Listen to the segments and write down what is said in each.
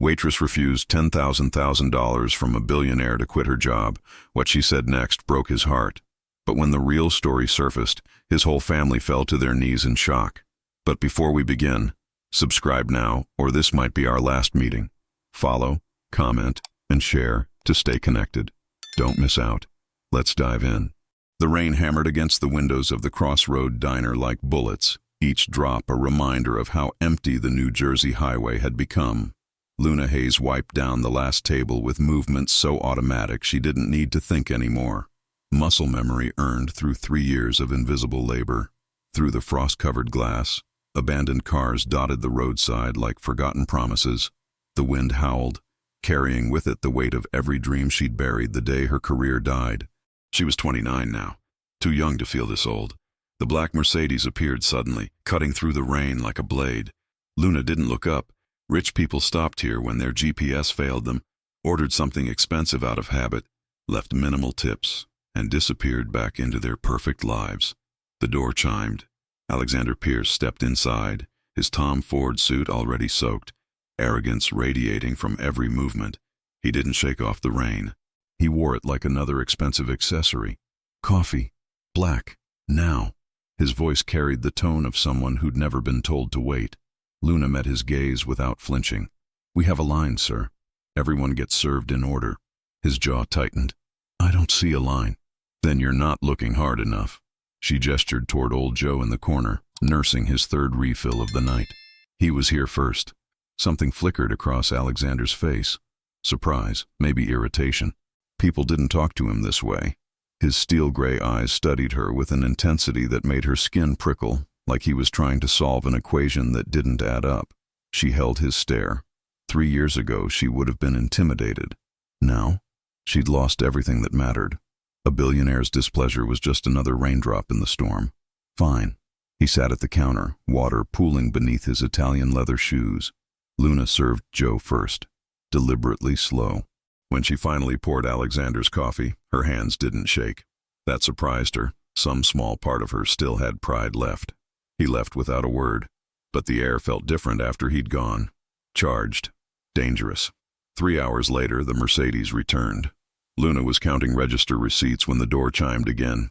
Waitress refused $10,000 from a billionaire to quit her job. What she said next broke his heart. But when the real story surfaced, his whole family fell to their knees in shock. But before we begin, subscribe now, or this might be our last meeting. Follow, comment, and share to stay connected. Don't miss out. Let's dive in. The rain hammered against the windows of the Crossroad Diner like bullets, each drop a reminder of how empty the New Jersey highway had become. Luna Hayes wiped down the last table with movements so automatic she didn't need to think anymore. Muscle memory earned through 3 years of invisible labor. Through the frost-covered glass, abandoned cars dotted the roadside like forgotten promises. The wind howled, carrying with it the weight of every dream she'd buried the day her career died. She was 29 now, too young to feel this old. The black Mercedes appeared suddenly, cutting through the rain like a blade. Luna didn't look up. Rich people stopped here when their GPS failed them, ordered something expensive out of habit, left minimal tips, and disappeared back into their perfect lives. The door chimed. Alexander Pierce stepped inside, his Tom Ford suit already soaked, arrogance radiating from every movement. He didn't shake off the rain. He wore it like another expensive accessory. Coffee. Black. Now. His voice carried the tone of someone who'd never been told to wait. Luna met his gaze without flinching. "We have a line, sir. Everyone gets served in order." His jaw tightened. "I don't see a line." "Then you're not looking hard enough." She gestured toward old Joe in the corner, nursing his third refill of the night. He was here first. Something flickered across Alexander's face. Surprise, maybe irritation. People didn't talk to him this way. His steel-gray eyes studied her with an intensity that made her skin prickle, like he was trying to solve an equation that didn't add up. She held his stare. 3 years ago, she would have been intimidated. Now, she'd lost everything that mattered. A billionaire's displeasure was just another raindrop in the storm. Fine. He sat at the counter, water pooling beneath his Italian leather shoes. Luna served Joe first, deliberately slow. When she finally poured Alexander's coffee, her hands didn't shake. That surprised her. Some small part of her still had pride left. He left without a word, but the air felt different after he'd gone. Charged. Dangerous. 3 hours later, the Mercedes returned. Luna was counting register receipts when the door chimed again.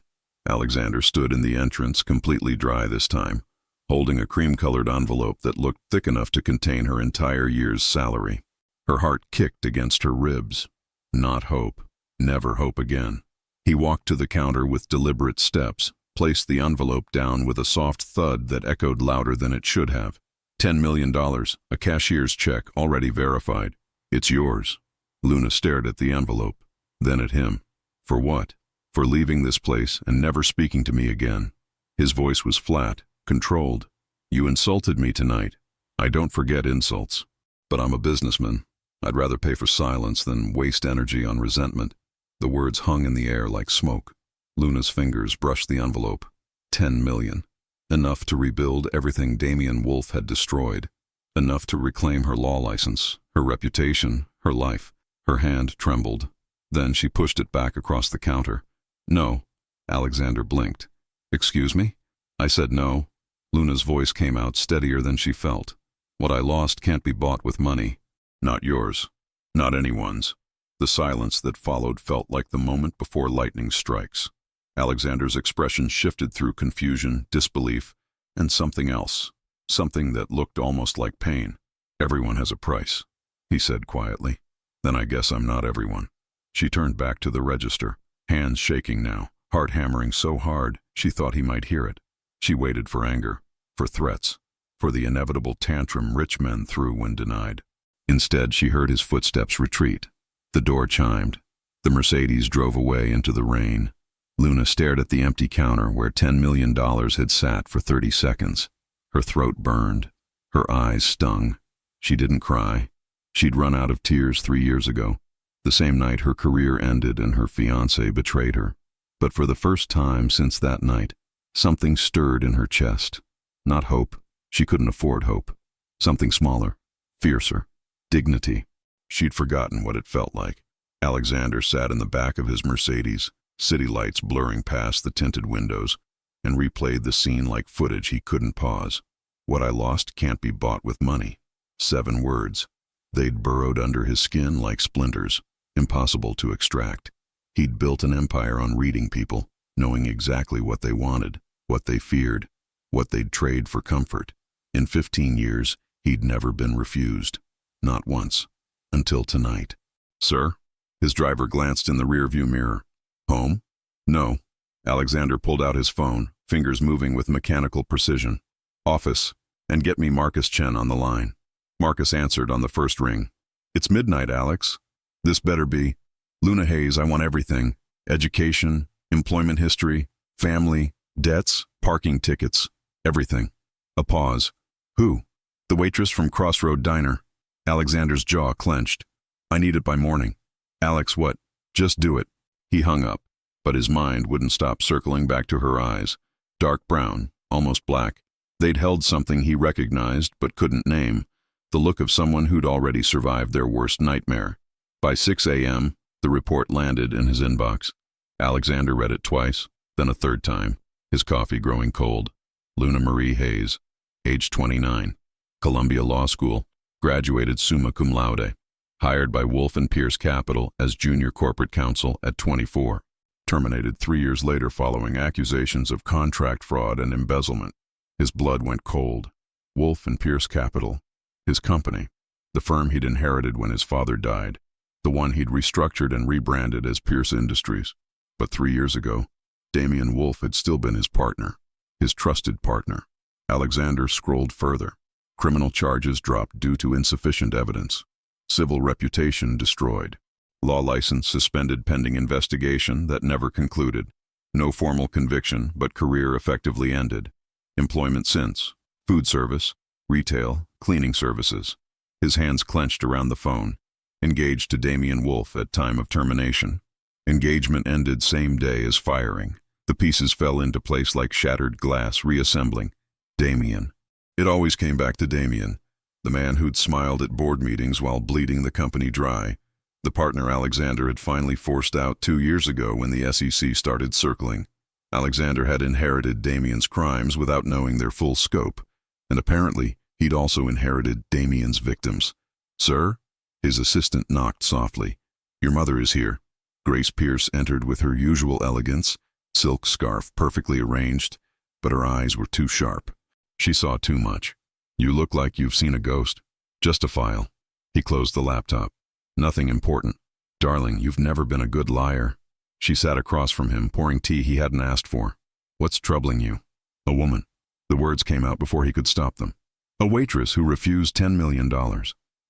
Alexander stood in the entrance, completely dry this time, holding a cream-colored envelope that looked thick enough to contain her entire year's salary. Her heart kicked against her ribs. Not hope. Never hope again. He walked to the counter with deliberate steps, placed the envelope down with a soft thud that echoed louder than it should have. $10 million, a cashier's check already verified. "It's yours." Luna stared at the envelope, then at him. For what? For leaving this place and never speaking to me again. His voice was flat, controlled. "You insulted me tonight. I don't forget insults. But I'm a businessman. I'd rather pay for silence than waste energy on resentment." The words hung in the air like smoke. Luna's fingers brushed the envelope. 10 million. Enough to rebuild everything Damian Wolf had destroyed. Enough to reclaim her law license, her reputation, her life. Her hand trembled. Then she pushed it back across the counter. "No." Alexander blinked. "Excuse me?" "I said no." Luna's voice came out steadier than she felt. "What I lost can't be bought with money. Not yours. Not anyone's." The silence that followed felt like the moment before lightning strikes. Alexander's expression shifted through confusion, disbelief, and something else. Something that looked almost like pain. "Everyone has a price," he said quietly. "Then I guess I'm not everyone." She turned back to the register, hands shaking now, heart hammering so hard she thought he might hear it. She waited for anger, for threats, for the inevitable tantrum rich men threw when denied. Instead, she heard his footsteps retreat. The door chimed. The Mercedes drove away into the rain. Luna stared at the empty counter where $10 million had sat for 30 seconds. Her throat burned. Her eyes stung. She didn't cry. She'd run out of tears 3 years ago, the same night her career ended and her fiancé betrayed her. But for the first time since that night, something stirred in her chest. Not hope. She couldn't afford hope. Something smaller, fiercer. Dignity. She'd forgotten what it felt like. Alexander sat in the back of his Mercedes, city lights blurring past the tinted windows, and replayed the scene like footage he couldn't pause. "What I lost can't be bought with money." 7 words. They'd burrowed under his skin like splinters, impossible to extract. He'd built an empire on reading people, knowing exactly what they wanted, what they feared, what they'd trade for comfort. In 15 years, he'd never been refused. Not once. Until tonight. "Sir?" His driver glanced in the rearview mirror. "Home?" "No." Alexander pulled out his phone, fingers moving with mechanical precision. "Office, and get me Marcus Chen on the line." Marcus answered on the first ring. "It's midnight, Alex." "This better be." "Luna Hayes, I want everything. Education, employment history, family, debts, parking tickets, everything." A pause. "Who?" "The waitress from Crossroad Diner." Alexander's jaw clenched. "I need it by morning." "Alex, what?" "Just do it." He hung up, but his mind wouldn't stop circling back to her eyes. Dark brown, almost black. They'd held something he recognized but couldn't name, the look of someone who'd already survived their worst nightmare. By 6 a.m., the report landed in his inbox. Alexander read it twice, then a third time, his coffee growing cold. Luna Marie Hayes, age 29, Columbia Law School, graduated summa cum laude, hired by Wolf and Pierce Capital as junior corporate counsel at 24, terminated 3 years later following accusations of contract fraud and embezzlement. His blood went cold. Wolf and Pierce Capital, his company, the firm he'd inherited when his father died, the one he'd restructured and rebranded as Pierce Industries. But 3 years ago, Damian Wolf had still been his partner, his trusted partner. Alexander scrolled further. Criminal charges dropped due to insufficient evidence. Civil reputation destroyed. Law license suspended pending investigation that never concluded. No formal conviction, but career effectively ended. Employment since. Food service, retail, cleaning services. His hands clenched around the phone. Engaged to Damian Wolf at time of termination. Engagement ended same day as firing. The pieces fell into place like shattered glass reassembling. Damian. It always came back to Damian, the man who'd smiled at board meetings while bleeding the company dry, the partner Alexander had finally forced out 2 years ago when the SEC started circling. Alexander had inherited Damian's crimes without knowing their full scope, and apparently he'd also inherited Damian's victims. "Sir?" His assistant knocked softly. "Your mother is here." Grace Pierce entered with her usual elegance, silk scarf perfectly arranged, but her eyes were too sharp. She saw too much. "You look like you've seen a ghost." "Just a file." He closed the laptop. "Nothing important." "Darling, you've never been a good liar." She sat across from him, pouring tea he hadn't asked for. "What's troubling you?" "A woman." The words came out before he could stop them. "A waitress who refused $10 million.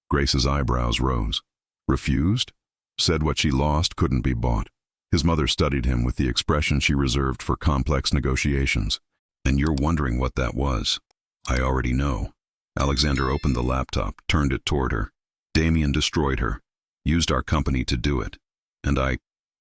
Grace's eyebrows rose. "Refused?" "Said what she lost couldn't be bought." His mother studied him with the expression she reserved for complex negotiations. "And you're wondering what that was." "I already know." Alexander opened the laptop, turned it toward her. "Damian destroyed her. Used our company to do it. And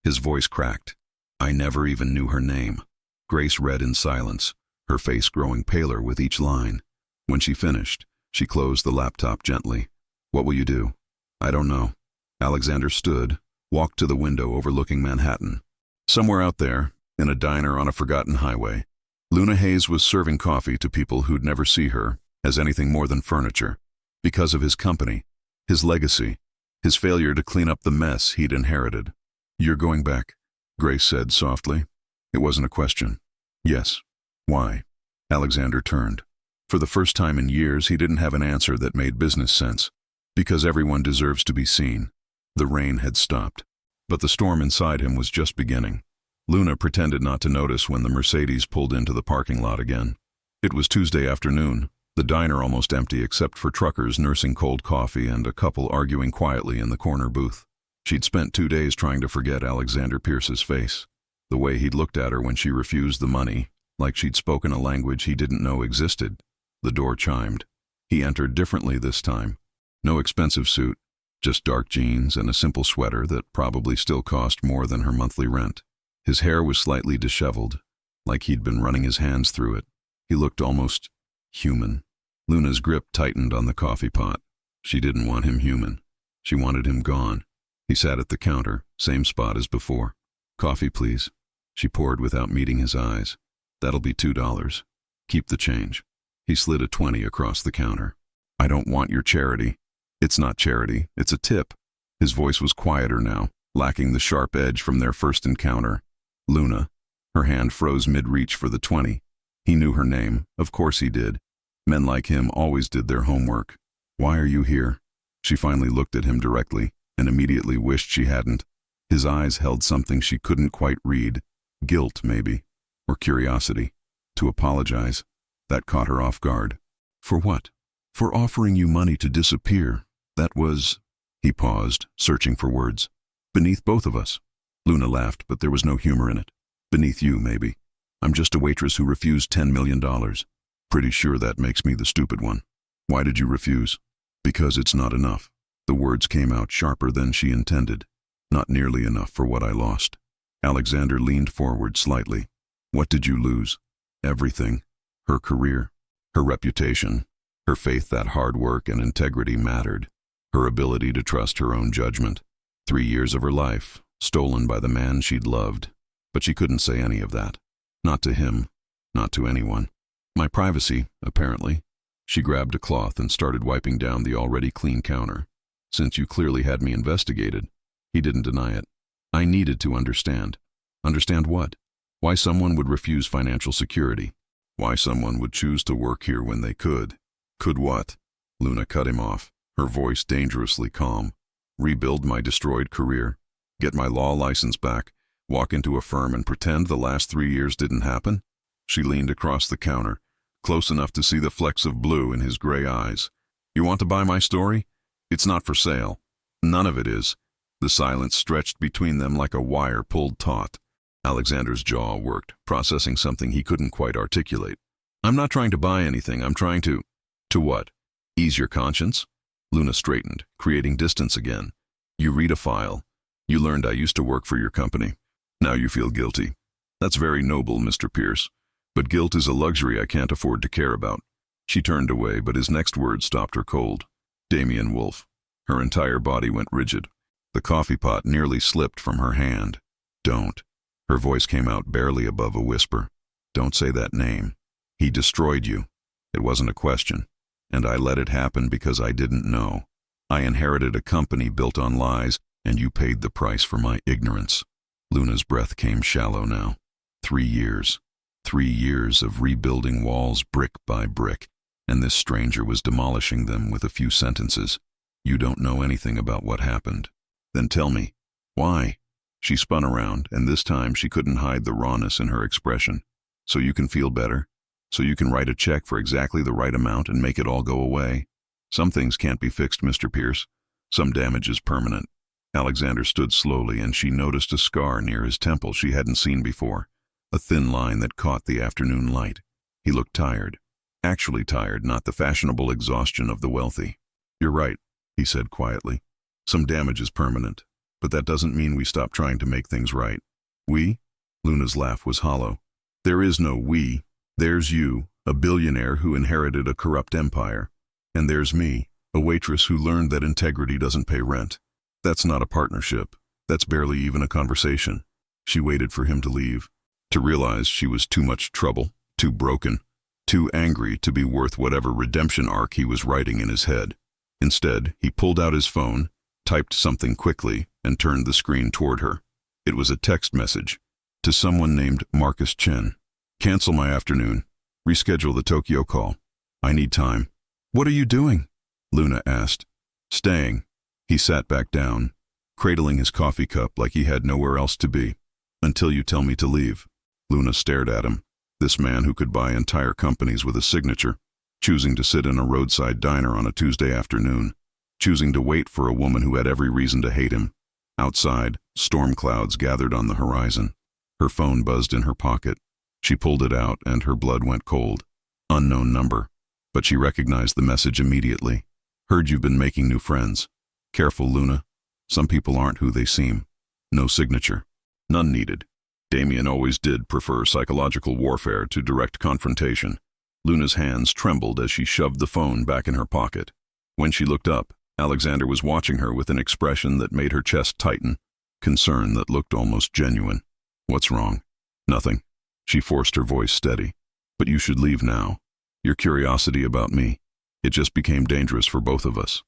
His voice cracked. "I never even knew her name." Grace read in silence, her face growing paler with each line. When she finished, she closed the laptop gently. "What will you do?" "I don't know." Alexander stood, walked to the window overlooking Manhattan. Somewhere out there, in a diner on a forgotten highway, Luna Hayes was serving coffee to people who'd never see her as anything more than furniture, because of his company, his legacy, his failure to clean up the mess he'd inherited. "You're going back," Grace said softly. It wasn't a question. "Yes." "Why?" Alexander turned. For the first time in years, he didn't have an answer that made business sense. "Because everyone deserves to be seen." The rain had stopped, but the storm inside him was just beginning. Luna pretended not to notice when the Mercedes pulled into the parking lot again. It was Tuesday afternoon, the diner almost empty except for truckers nursing cold coffee and a couple arguing quietly in the corner booth. She'd spent 2 days trying to forget Alexander Pierce's face, the way he'd looked at her when she refused the money, like she'd spoken a language he didn't know existed. The door chimed. He entered differently this time. No expensive suit, just dark jeans and a simple sweater that probably still cost more than her monthly rent. His hair was slightly disheveled, like he'd been running his hands through it. He looked almost human. Luna's grip tightened on the coffee pot. She didn't want him human. She wanted him gone. He sat at the counter, same spot as before. "Coffee, please." She poured without meeting his eyes. "That'll be $2. Keep the change." He slid a 20 across the counter. "I don't want your charity." It's not charity, it's a tip. His voice was quieter now, lacking the sharp edge from their first encounter. Luna. Her hand froze mid-reach for the 20. He knew her name, of course he did. Men like him always did their homework. Why are you here? She finally looked at him directly, and immediately wished she hadn't. His eyes held something she couldn't quite read. Guilt, maybe. Or curiosity. To apologize. That caught her off guard. For what? For offering you money to disappear. That was... He paused, searching for words. Beneath both of us. Luna laughed, but there was no humor in it. Beneath you, maybe. I'm just a waitress who refused $10 million. Pretty sure that makes me the stupid one. Why did you refuse? Because it's not enough. The words came out sharper than she intended. Not nearly enough for what I lost. Alexander leaned forward slightly. What did you lose? Everything. Her career. Her reputation. Her faith that hard work and integrity mattered. Her ability to trust her own judgment. 3 years of her life, stolen by the man she'd loved. But she couldn't say any of that. Not to him. Not to anyone. My privacy, apparently. She grabbed a cloth and started wiping down the already clean counter. Since you clearly had me investigated. He didn't deny it. I needed to understand. Understand what? Why someone would refuse financial security. Why someone would choose to work here when they could. Could what? Luna cut him off, her voice dangerously calm. Rebuild my destroyed career. Get my law license back. Walk into a firm and pretend the last 3 years didn't happen? She leaned across the counter, close enough to see the flecks of blue in his gray eyes. You want to buy my story? It's not for sale. None of it is. The silence stretched between them like a wire pulled taut. Alexander's jaw worked, processing something he couldn't quite articulate. I'm not trying to buy anything, I'm trying to... To what? Ease your conscience? Luna straightened, creating distance again. You read a file. You learned I used to work for your company. Now you feel guilty. That's very noble, Mr. Pierce. But guilt is a luxury I can't afford to care about. She turned away, but his next words stopped her cold. Damian Wolfe. Her entire body went rigid. The coffee pot nearly slipped from her hand. Don't. Her voice came out barely above a whisper. Don't say that name. He destroyed you. It wasn't a question. And I let it happen because I didn't know. I inherited a company built on lies, and you paid the price for my ignorance. Luna's breath came shallow now. 3 years. 3 years of rebuilding walls brick by brick, and this stranger was demolishing them with a few sentences. You don't know anything about what happened. Then tell me. Why? She spun around, and this time she couldn't hide the rawness in her expression. So you can feel better? So you can write a check for exactly the right amount and make it all go away? Some things can't be fixed, Mr. Pierce. Some damage is permanent. Alexander stood slowly, and she noticed a scar near his temple she hadn't seen before. A thin line that caught the afternoon light. He looked tired. Actually tired, not the fashionable exhaustion of the wealthy. You're right, he said quietly. Some damage is permanent, but that doesn't mean we stop trying to make things right. We? Luna's laugh was hollow. There is no we. There's you, a billionaire who inherited a corrupt empire. And there's me, a waitress who learned that integrity doesn't pay rent. That's not a partnership. That's barely even a conversation. She waited for him to leave, to realize she was too much trouble, too broken, too angry to be worth whatever redemption arc he was writing in his head. Instead, he pulled out his phone, typed something quickly, and turned the screen toward her. It was a text message. To someone named Marcus Chen. Cancel my afternoon. Reschedule the Tokyo call. I need time. What are you doing? Luna asked. Staying. He sat back down, cradling his coffee cup like he had nowhere else to be. Until you tell me to leave. Luna stared at him. This man who could buy entire companies with a signature, choosing to sit in a roadside diner on a Tuesday afternoon, choosing to wait for a woman who had every reason to hate him. Outside, storm clouds gathered on the horizon. Her phone buzzed in her pocket. She pulled it out, and her blood went cold. Unknown number. But she recognized the message immediately. Heard you've been making new friends. Careful, Luna. Some people aren't who they seem. No signature. None needed. Damian always did prefer psychological warfare to direct confrontation. Luna's hands trembled as she shoved the phone back in her pocket. When she looked up, Alexander was watching her with an expression that made her chest tighten, concern that looked almost genuine. What's wrong? Nothing. She forced her voice steady. But you should leave now. Your curiosity about me. It just became dangerous for both of us.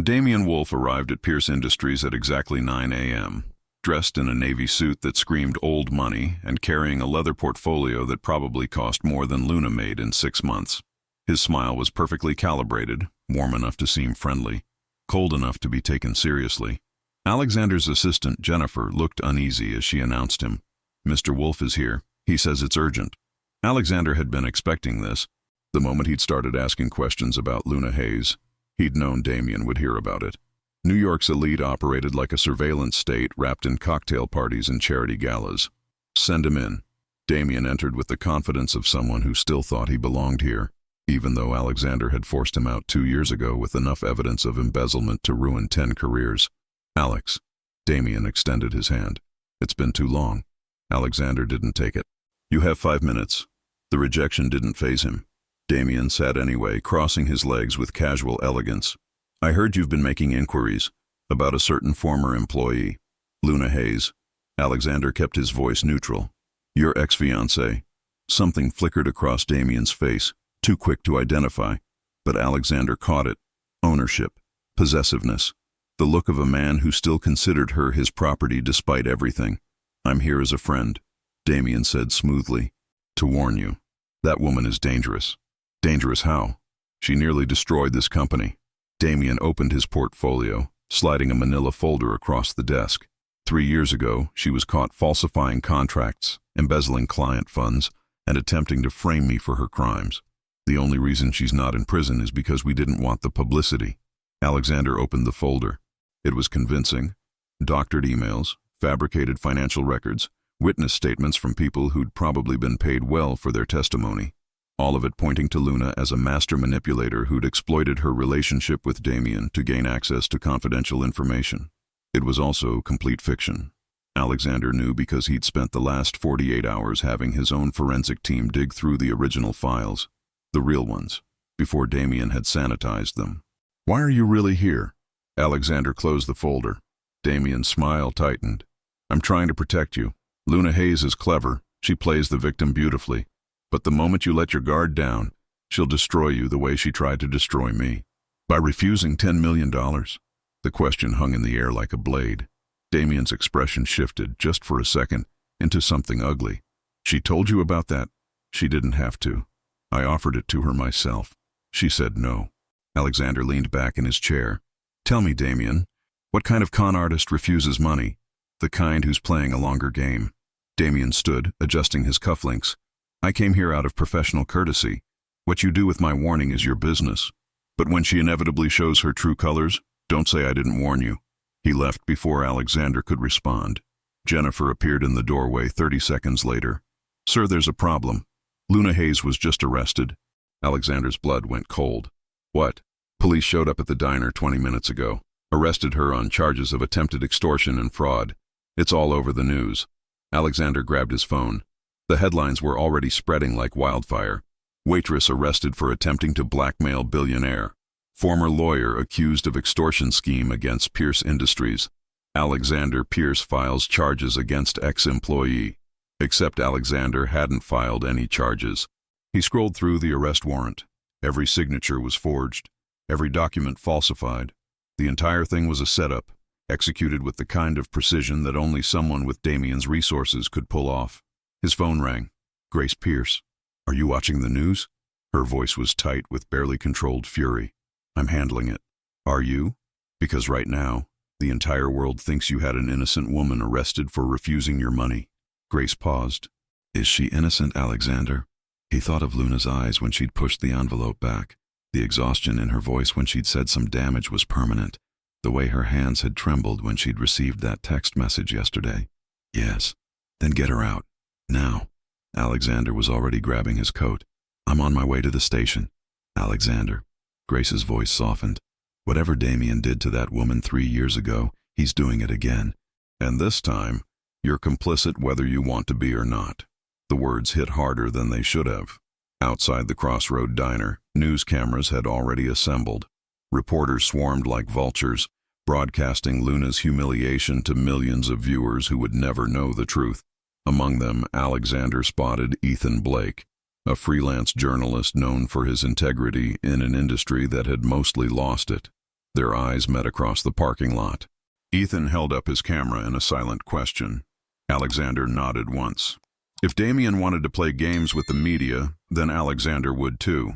Damian Wolf arrived at Pierce Industries at exactly 9 a.m., dressed in a navy suit that screamed old money and carrying a leather portfolio that probably cost more than Luna made in 6 months. His smile was perfectly calibrated, warm enough to seem friendly, cold enough to be taken seriously. Alexander's assistant, Jennifer, looked uneasy as she announced him. "Mr. Wolf is here. He says it's urgent." Alexander had been expecting this. The moment he'd started asking questions about Luna Hayes, he'd known Damian would hear about it. New York's elite operated like a surveillance state wrapped in cocktail parties and charity galas. "Send him in." Damian entered with the confidence of someone who still thought he belonged here, even though Alexander had forced him out 2 years ago with enough evidence of embezzlement to ruin 10 careers. "Alex." Damian extended his hand. "It's been too long." Alexander didn't take it. "You have 5 minutes." The rejection didn't faze him. Damian sat anyway, crossing his legs with casual elegance. "I heard you've been making inquiries about a certain former employee, Luna Hayes." Alexander kept his voice neutral. "Your ex-fiancée." Something flickered across Damian's face, too quick to identify, but Alexander caught it. Ownership, possessiveness, the look of a man who still considered her his property despite everything. "I'm here as a friend," Damian said smoothly. "To warn you. That woman is dangerous." "Dangerous how?" "She nearly destroyed this company." Damian opened his portfolio, sliding a manila folder across the desk. 3 years ago, she was caught falsifying contracts, embezzling client funds, and attempting to frame me for her crimes. The only reason she's not in prison is because we didn't want the publicity. Alexander opened the folder. It was convincing. Doctored emails, fabricated financial records, witness statements from people who'd probably been paid well for their testimony. All of it pointing to Luna as a master manipulator who'd exploited her relationship with Damian to gain access to confidential information. It was also complete fiction. Alexander knew because he'd spent the last 48 hours having his own forensic team dig through the original files, the real ones, before Damian had sanitized them. "Why are you really here?" Alexander closed the folder. Damian's smile tightened. "I'm trying to protect you. Luna Hayes is clever. She plays the victim beautifully. But the moment you let your guard down, she'll destroy you the way she tried to destroy me." "By refusing $10 million? The question hung in the air like a blade. Damian's expression shifted, just for a second, into something ugly. "She told you about that?" "She didn't have to. I offered it to her myself. She said no." Alexander leaned back in his chair. "Tell me, Damian, what kind of con artist refuses money? The kind who's playing a longer game." Damian stood, adjusting his cufflinks. "I came here out of professional courtesy. What you do with my warning is your business. But when she inevitably shows her true colors, don't say I didn't warn you." He left before Alexander could respond. Jennifer appeared in the doorway 30 seconds later. "Sir, there's a problem. Luna Hayes was just arrested." Alexander's blood went cold. "What?" "Police showed up at the diner 20 minutes ago. Arrested her on charges of attempted extortion and fraud. It's all over the news." Alexander grabbed his phone. The headlines were already spreading like wildfire. "Waitress arrested for attempting to blackmail billionaire. Former lawyer accused of extortion scheme against Pierce Industries. Alexander Pierce files charges against ex-employee." Except Alexander hadn't filed any charges. He scrolled through the arrest warrant. Every signature was forged. Every document falsified. The entire thing was a setup, executed with the kind of precision that only someone with Damian's resources could pull off. His phone rang. "Grace Pierce. Are you watching the news?" Her voice was tight with barely controlled fury. "I'm handling it." "Are you?" "Because right now, the entire world thinks you had an innocent woman arrested for refusing your money." Grace paused. "Is she innocent, Alexander?" He thought of Luna's eyes when she'd pushed the envelope back. The exhaustion in her voice when she'd said some damage was permanent. The way her hands had trembled when she'd received that text message yesterday. "Yes." "Then get her out. Now." Alexander was already grabbing his coat. "I'm on my way to the station." "Alexander." Grace's voice softened. "Whatever Damian did to that woman 3 years ago, he's doing it again. And this time, you're complicit whether you want to be or not." The words hit harder than they should have. Outside the Crossroad Diner, news cameras had already assembled. Reporters swarmed like vultures, broadcasting Luna's humiliation to millions of viewers who would never know the truth. Among them, Alexander spotted Ethan Blake, a freelance journalist known for his integrity in an industry that had mostly lost it. Their eyes met across the parking lot. Ethan held up his camera in a silent question. Alexander nodded once. If Damien wanted to play games with the media, then Alexander would too.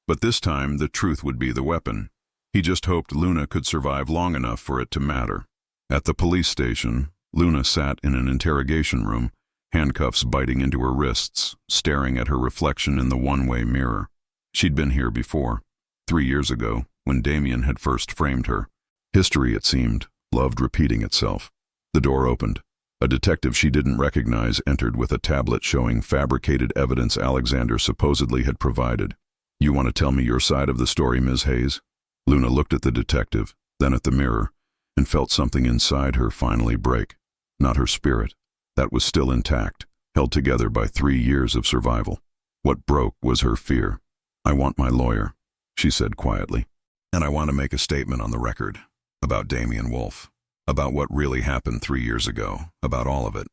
But this time, the truth would be the weapon. He just hoped Luna could survive long enough for it to matter. At the police station, Luna sat in an interrogation room, handcuffs biting into her wrists, staring at her reflection in the one-way mirror. She'd been here before, 3 years ago, when Damien had first framed her. History, it seemed, loved repeating itself. The door opened. A detective she didn't recognize entered with a tablet showing fabricated evidence Alexander supposedly had provided. "You want to tell me your side of the story, Ms. Hayes?" Luna looked at the detective, then at the mirror, and felt something inside her finally break. Not her spirit. That was still intact, held together by 3 years of survival. What broke was her fear. "I want my lawyer," she said quietly. "And I want to make a statement on the record about Damien Wolfe. About what really happened 3 years ago, about all of it."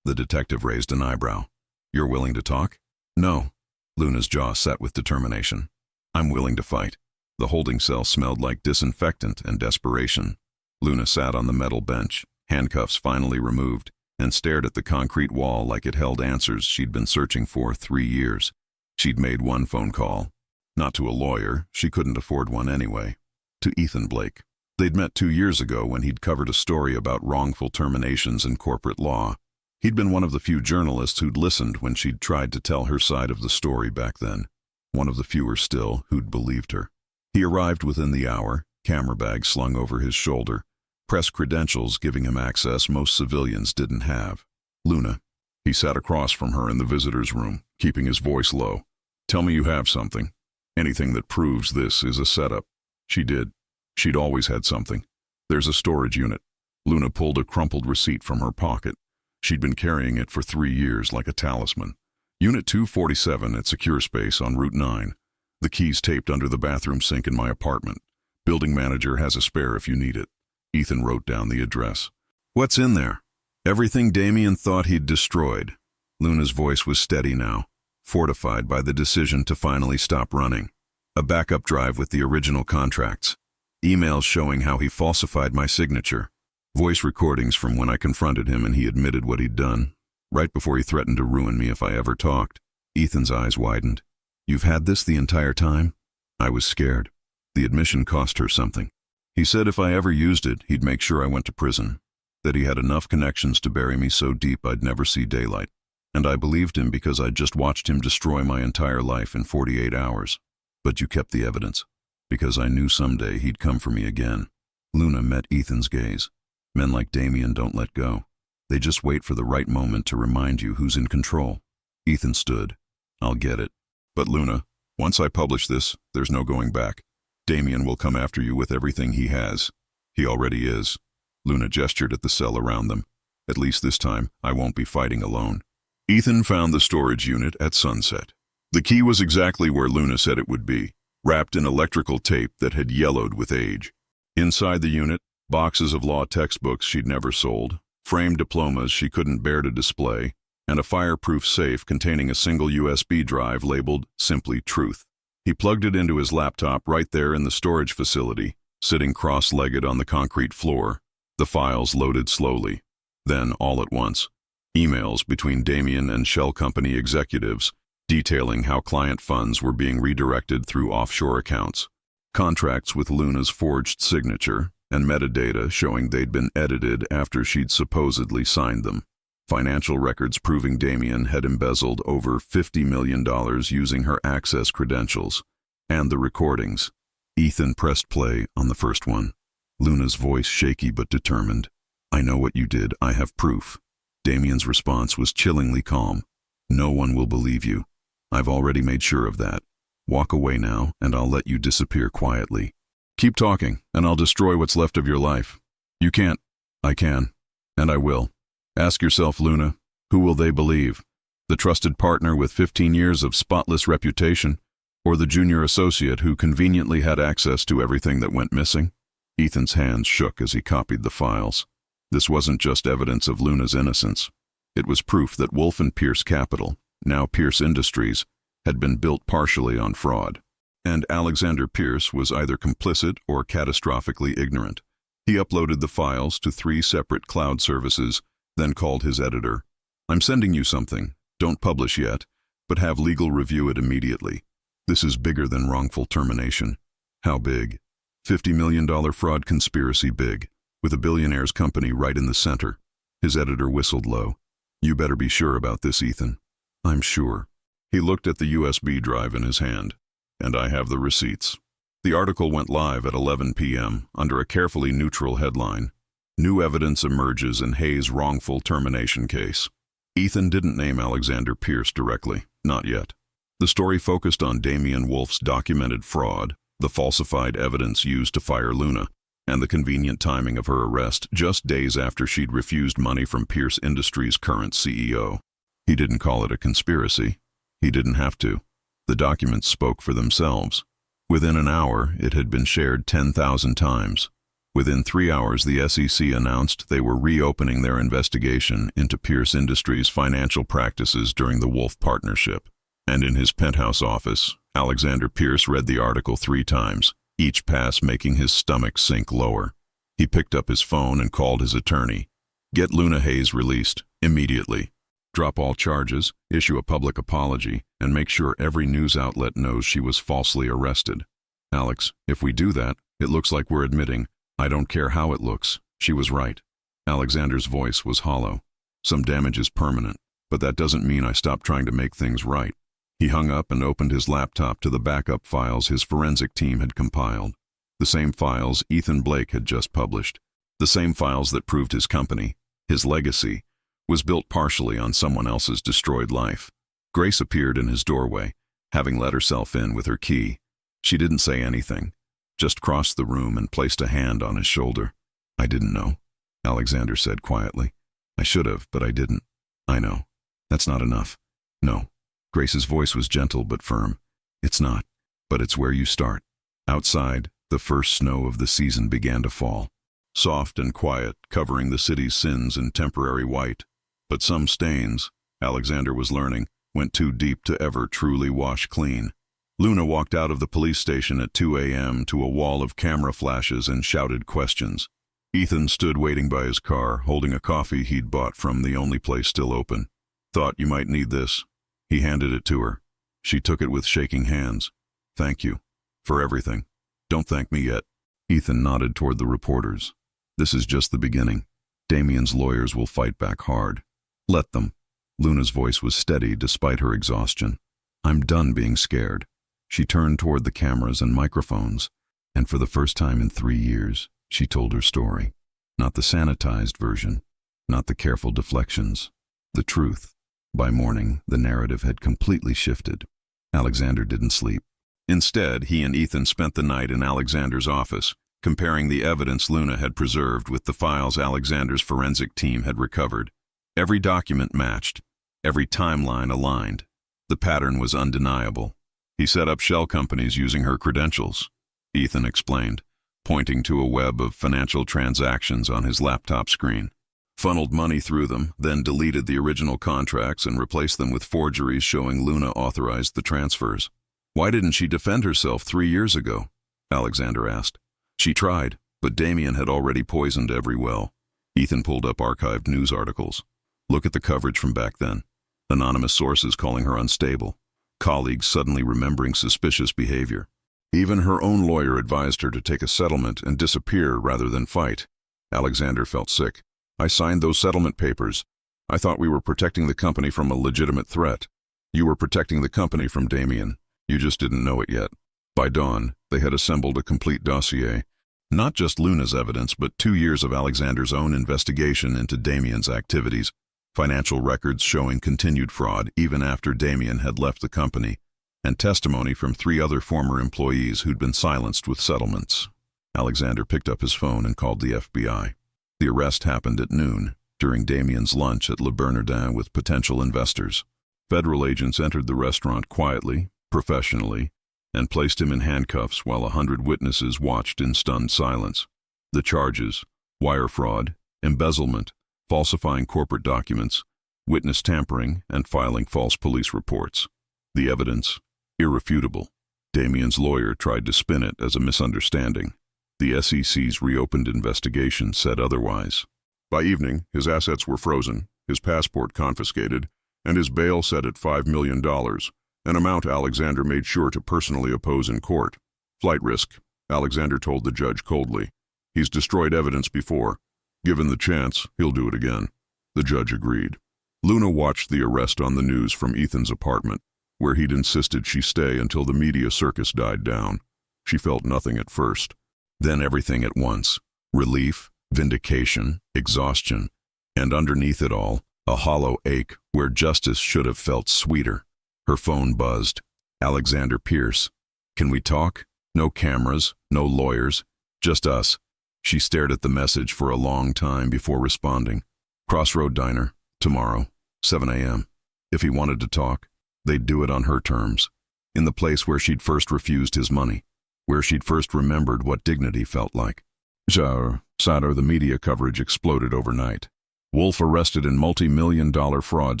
The detective raised an eyebrow. "You're willing to talk?" "No." Luna's jaw set with determination. "I'm willing to fight." The holding cell smelled like disinfectant and desperation. Luna sat on the metal bench, handcuffs finally removed, and stared at the concrete wall like it held answers she'd been searching for 3 years. She'd made one phone call. Not to a lawyer, she couldn't afford one anyway. To Ethan Blake. They'd met 2 years ago when he'd covered a story about wrongful terminations in corporate law. He'd been one of the few journalists who'd listened when she'd tried to tell her side of the story back then. One of the fewer still who'd believed her. He arrived within the hour, camera bag slung over his shoulder, press credentials giving him access most civilians didn't have. "Luna." He sat across from her in the visitor's room, keeping his voice low. "Tell me you have something. Anything that proves this is a setup." She did. She'd always had something. "There's a storage unit." Luna pulled a crumpled receipt from her pocket. She'd been carrying it for 3 years like a talisman. "Unit 247 at Secure Space on Route 9. The key's taped under the bathroom sink in my apartment. Building manager has a spare if you need it." Ethan wrote down the address. "What's in there?" "Everything Damien thought he'd destroyed." Luna's voice was steady now, fortified by the decision to finally stop running. "A backup drive with the original contracts. Emails showing how he falsified my signature. Voice recordings from when I confronted him and he admitted what he'd done, right before he threatened to ruin me if I ever talked." Ethan's eyes widened. "You've had this the entire time?" I was scared. The admission cost her something. He said if I ever used it, he'd make sure I went to prison. That he had enough connections to bury me so deep I'd never see daylight. And I believed him because I'd just watched him destroy my entire life in 48 hours. But you kept the evidence. Because I knew someday he'd come for me again. Luna met Ethan's gaze. Men like Damien don't let go. They just wait for the right moment to remind you who's in control. Ethan stood. "I'll get it. But Luna, once I publish this, there's no going back. Damien will come after you with everything he has. He already is." Luna gestured at the cell around them. "At least this time, I won't be fighting alone." Ethan found the storage unit at sunset. The key was exactly where Luna said it would be, wrapped in electrical tape that had yellowed with age. Inside the unit, boxes of law textbooks she'd never sold, framed diplomas she couldn't bear to display, and a fireproof safe containing a single USB drive labeled Simply Truth. He plugged it into his laptop right there in the storage facility, sitting cross-legged on the concrete floor. The files loaded slowly. Then, all at once, emails between Damien and shell company executives detailing how client funds were being redirected through offshore accounts. Contracts with Luna's forged signature, and metadata showing they'd been edited after she'd supposedly signed them. Financial records proving Damien had embezzled over $50 million using her access credentials. And the recordings. Ethan pressed play on the first one. Luna's voice shaky but determined. "I know what you did. I have proof." Damien's response was chillingly calm. "No one will believe you. I've already made sure of that. Walk away now, and I'll let you disappear quietly. Keep talking, and I'll destroy what's left of your life. You can't. I can. And I will. Ask yourself, Luna, who will they believe? The trusted partner with 15 years of spotless reputation, or the junior associate who conveniently had access to everything that went missing?" Ethan's hands shook as he copied the files. This wasn't just evidence of Luna's innocence. It was proof that Wolfe and Pierce Capital, now Pierce Industries, had been built partially on fraud. And Alexander Pierce was either complicit or catastrophically ignorant. He uploaded the files to 3 separate cloud services, then called his editor. "I'm sending you something. Don't publish yet, but have legal review it immediately. This is bigger than wrongful termination." "How big?" $50 million fraud conspiracy big, with a billionaire's company right in the center. His editor whistled low. "You better be sure about this, Ethan." "I'm sure." He looked at the USB drive in his hand. "And I have the receipts." The article went live at 11 p.m. under a carefully neutral headline. "New evidence emerges in Hayes' wrongful termination case." Ethan didn't name Alexander Pierce directly, not yet. The story focused on Damian Wolf's documented fraud, the falsified evidence used to fire Luna, and the convenient timing of her arrest just days after she'd refused money from Pierce Industries' current CEO. He didn't call it a conspiracy. He didn't have to. The documents spoke for themselves. Within an hour, it had been shared 10,000 times. Within 3 hours, the SEC announced they were reopening their investigation into Pierce Industries' financial practices during the Wolf partnership. And in his penthouse office, Alexander Pierce read the article 3 times, each pass making his stomach sink lower. He picked up his phone and called his attorney. "Get Luna Hayes released, immediately. Drop all charges, issue a public apology, and make sure every news outlet knows she was falsely arrested. Alex, if we do that, it looks like we're admitting, I don't care how it looks, she was right." Alexander's voice was hollow. "Some damage is permanent, but that doesn't mean I stop trying to make things right." He hung up and opened his laptop to the backup files his forensic team had compiled. The same files Ethan Blake had just published. The same files that proved his company, his legacy, was built partially on someone else's destroyed life. Grace appeared in his doorway, having let herself in with her key. She didn't say anything, just crossed the room and placed a hand on his shoulder. "I didn't know," Alexander said quietly. "I should have, but I didn't." "I know. That's not enough." "No." Grace's voice was gentle but firm. "It's not, but it's where you start." Outside, the first snow of the season began to fall. Soft and quiet, covering the city's sins in temporary white. But some stains, Alexander was learning, went too deep to ever truly wash clean. Luna walked out of the police station at 2 a.m. to a wall of camera flashes and shouted questions. Ethan stood waiting by his car, holding a coffee he'd bought from the only place still open. "Thought you might need this." He handed it to her. She took it with shaking hands. "Thank you. For everything. Don't thank me yet." Ethan nodded toward the reporters. "This is just the beginning. Damian's lawyers will fight back hard. Let them." Luna's voice was steady despite her exhaustion. "I'm done being scared." She turned toward the cameras and microphones, and for the first time in 3 years, she told her story. Not the sanitized version, not the careful deflections. The truth. By morning, the narrative had completely shifted. Alexander didn't sleep. Instead, he and Ethan spent the night in Alexander's office, comparing the evidence Luna had preserved with the files Alexander's forensic team had recovered. Every document matched. Every timeline aligned. The pattern was undeniable. He set up shell companies using her credentials, Ethan explained, pointing to a web of financial transactions on his laptop screen. Funneled money through them, then deleted the original contracts and replaced them with forgeries showing Luna authorized the transfers. "Why didn't she defend herself 3 years ago?" Alexander asked. "She tried, but Damian had already poisoned every well." Ethan pulled up archived news articles. "Look at the coverage from back then. Anonymous sources calling her unstable. Colleagues suddenly remembering suspicious behavior. Even her own lawyer advised her to take a settlement and disappear rather than fight." Alexander felt sick. "I signed those settlement papers. I thought we were protecting the company from a legitimate threat. You were protecting the company from Damian. You just didn't know it yet." By dawn, they had assembled a complete dossier. Not just Luna's evidence, but 2 years of Alexander's own investigation into Damian's activities. Financial records showing continued fraud even after Damian had left the company, and testimony from 3 other former employees who'd been silenced with settlements. Alexander picked up his phone and called the FBI. The arrest happened at noon, during Damian's lunch at Le Bernardin with potential investors. Federal agents entered the restaurant quietly, professionally, and placed him in handcuffs while 100 witnesses watched in stunned silence. The charges: wire fraud, embezzlement, falsifying corporate documents, witness tampering, and filing false police reports. The evidence: irrefutable. Damien's lawyer tried to spin it as a misunderstanding. The SEC's reopened investigation said otherwise. By evening, his assets were frozen, his passport confiscated, and his bail set at $5 million, an amount Alexander made sure to personally oppose in court. Flight risk, Alexander told the judge coldly. He's destroyed evidence before. Given the chance, he'll do it again. The judge agreed. Luna watched the arrest on the news from Ethan's apartment, where he'd insisted she stay until the media circus died down. She felt nothing at first. Then everything at once. Relief, vindication, exhaustion, and underneath it all, a hollow ache where justice should have felt sweeter. Her phone buzzed. Alexander Pierce. Can we talk? No cameras, no lawyers, just us. She stared at the message for a long time before responding. Crossroad Diner, tomorrow, 7 a.m. If he wanted to talk, they'd do it on her terms. In the place where she'd first refused his money, where she'd first remembered what dignity felt like. Sadder, the media coverage exploded overnight. Wolf arrested in multi-million-dollar fraud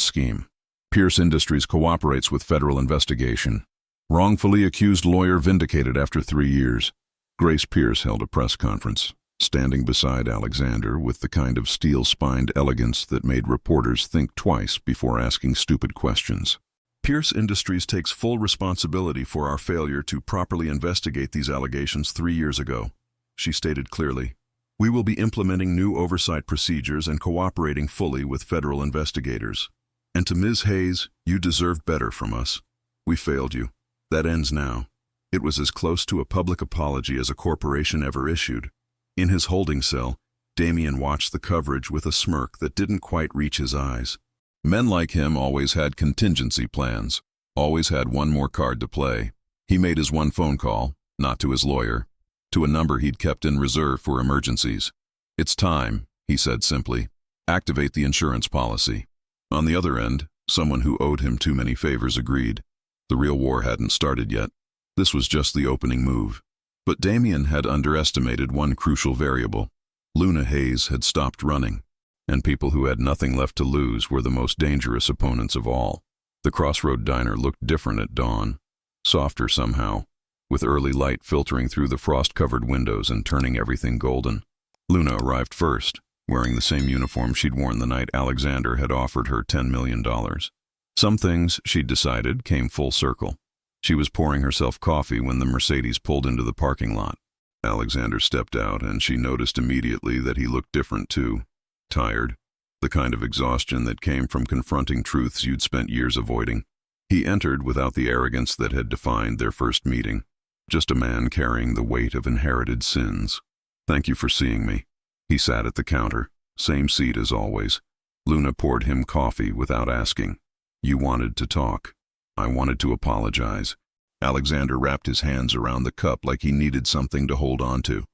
scheme. Pierce Industries cooperates with federal investigation. Wrongfully accused lawyer vindicated after 3 years. Grace Pierce held a press conference, standing beside Alexander with the kind of steel-spined elegance that made reporters think twice before asking stupid questions. Pierce Industries takes full responsibility for our failure to properly investigate these allegations 3 years ago, she stated clearly. We will be implementing new oversight procedures and cooperating fully with federal investigators. And to Ms. Hayes, you deserved better from us. We failed you. That ends now. It was as close to a public apology as a corporation ever issued. In his holding cell, Damien watched the coverage with a smirk that didn't quite reach his eyes. Men like him always had contingency plans, always had one more card to play. He made his one phone call, not to his lawyer, to a number he'd kept in reserve for emergencies. It's time, he said simply. Activate the insurance policy. On the other end, someone who owed him too many favors agreed. The real war hadn't started yet. This was just the opening move. But Damien had underestimated one crucial variable. Luna Hayes had stopped running, and people who had nothing left to lose were the most dangerous opponents of all. The Crossroad Diner looked different at dawn, softer somehow, with early light filtering through the frost-covered windows and turning everything golden. Luna arrived first, wearing the same uniform she'd worn the night Alexander had offered her $10 million. Some things, she'd decided, came full circle. She was pouring herself coffee when the Mercedes pulled into the parking lot. Alexander stepped out, and she noticed immediately that he looked different too. Tired. The kind of exhaustion that came from confronting truths you'd spent years avoiding. He entered without the arrogance that had defined their first meeting. Just a man carrying the weight of inherited sins. Thank you for seeing me. He sat at the counter, same seat as always. Luna poured him coffee without asking. You wanted to talk. I wanted to apologize. Alexander wrapped his hands around the cup like he needed something to hold on to.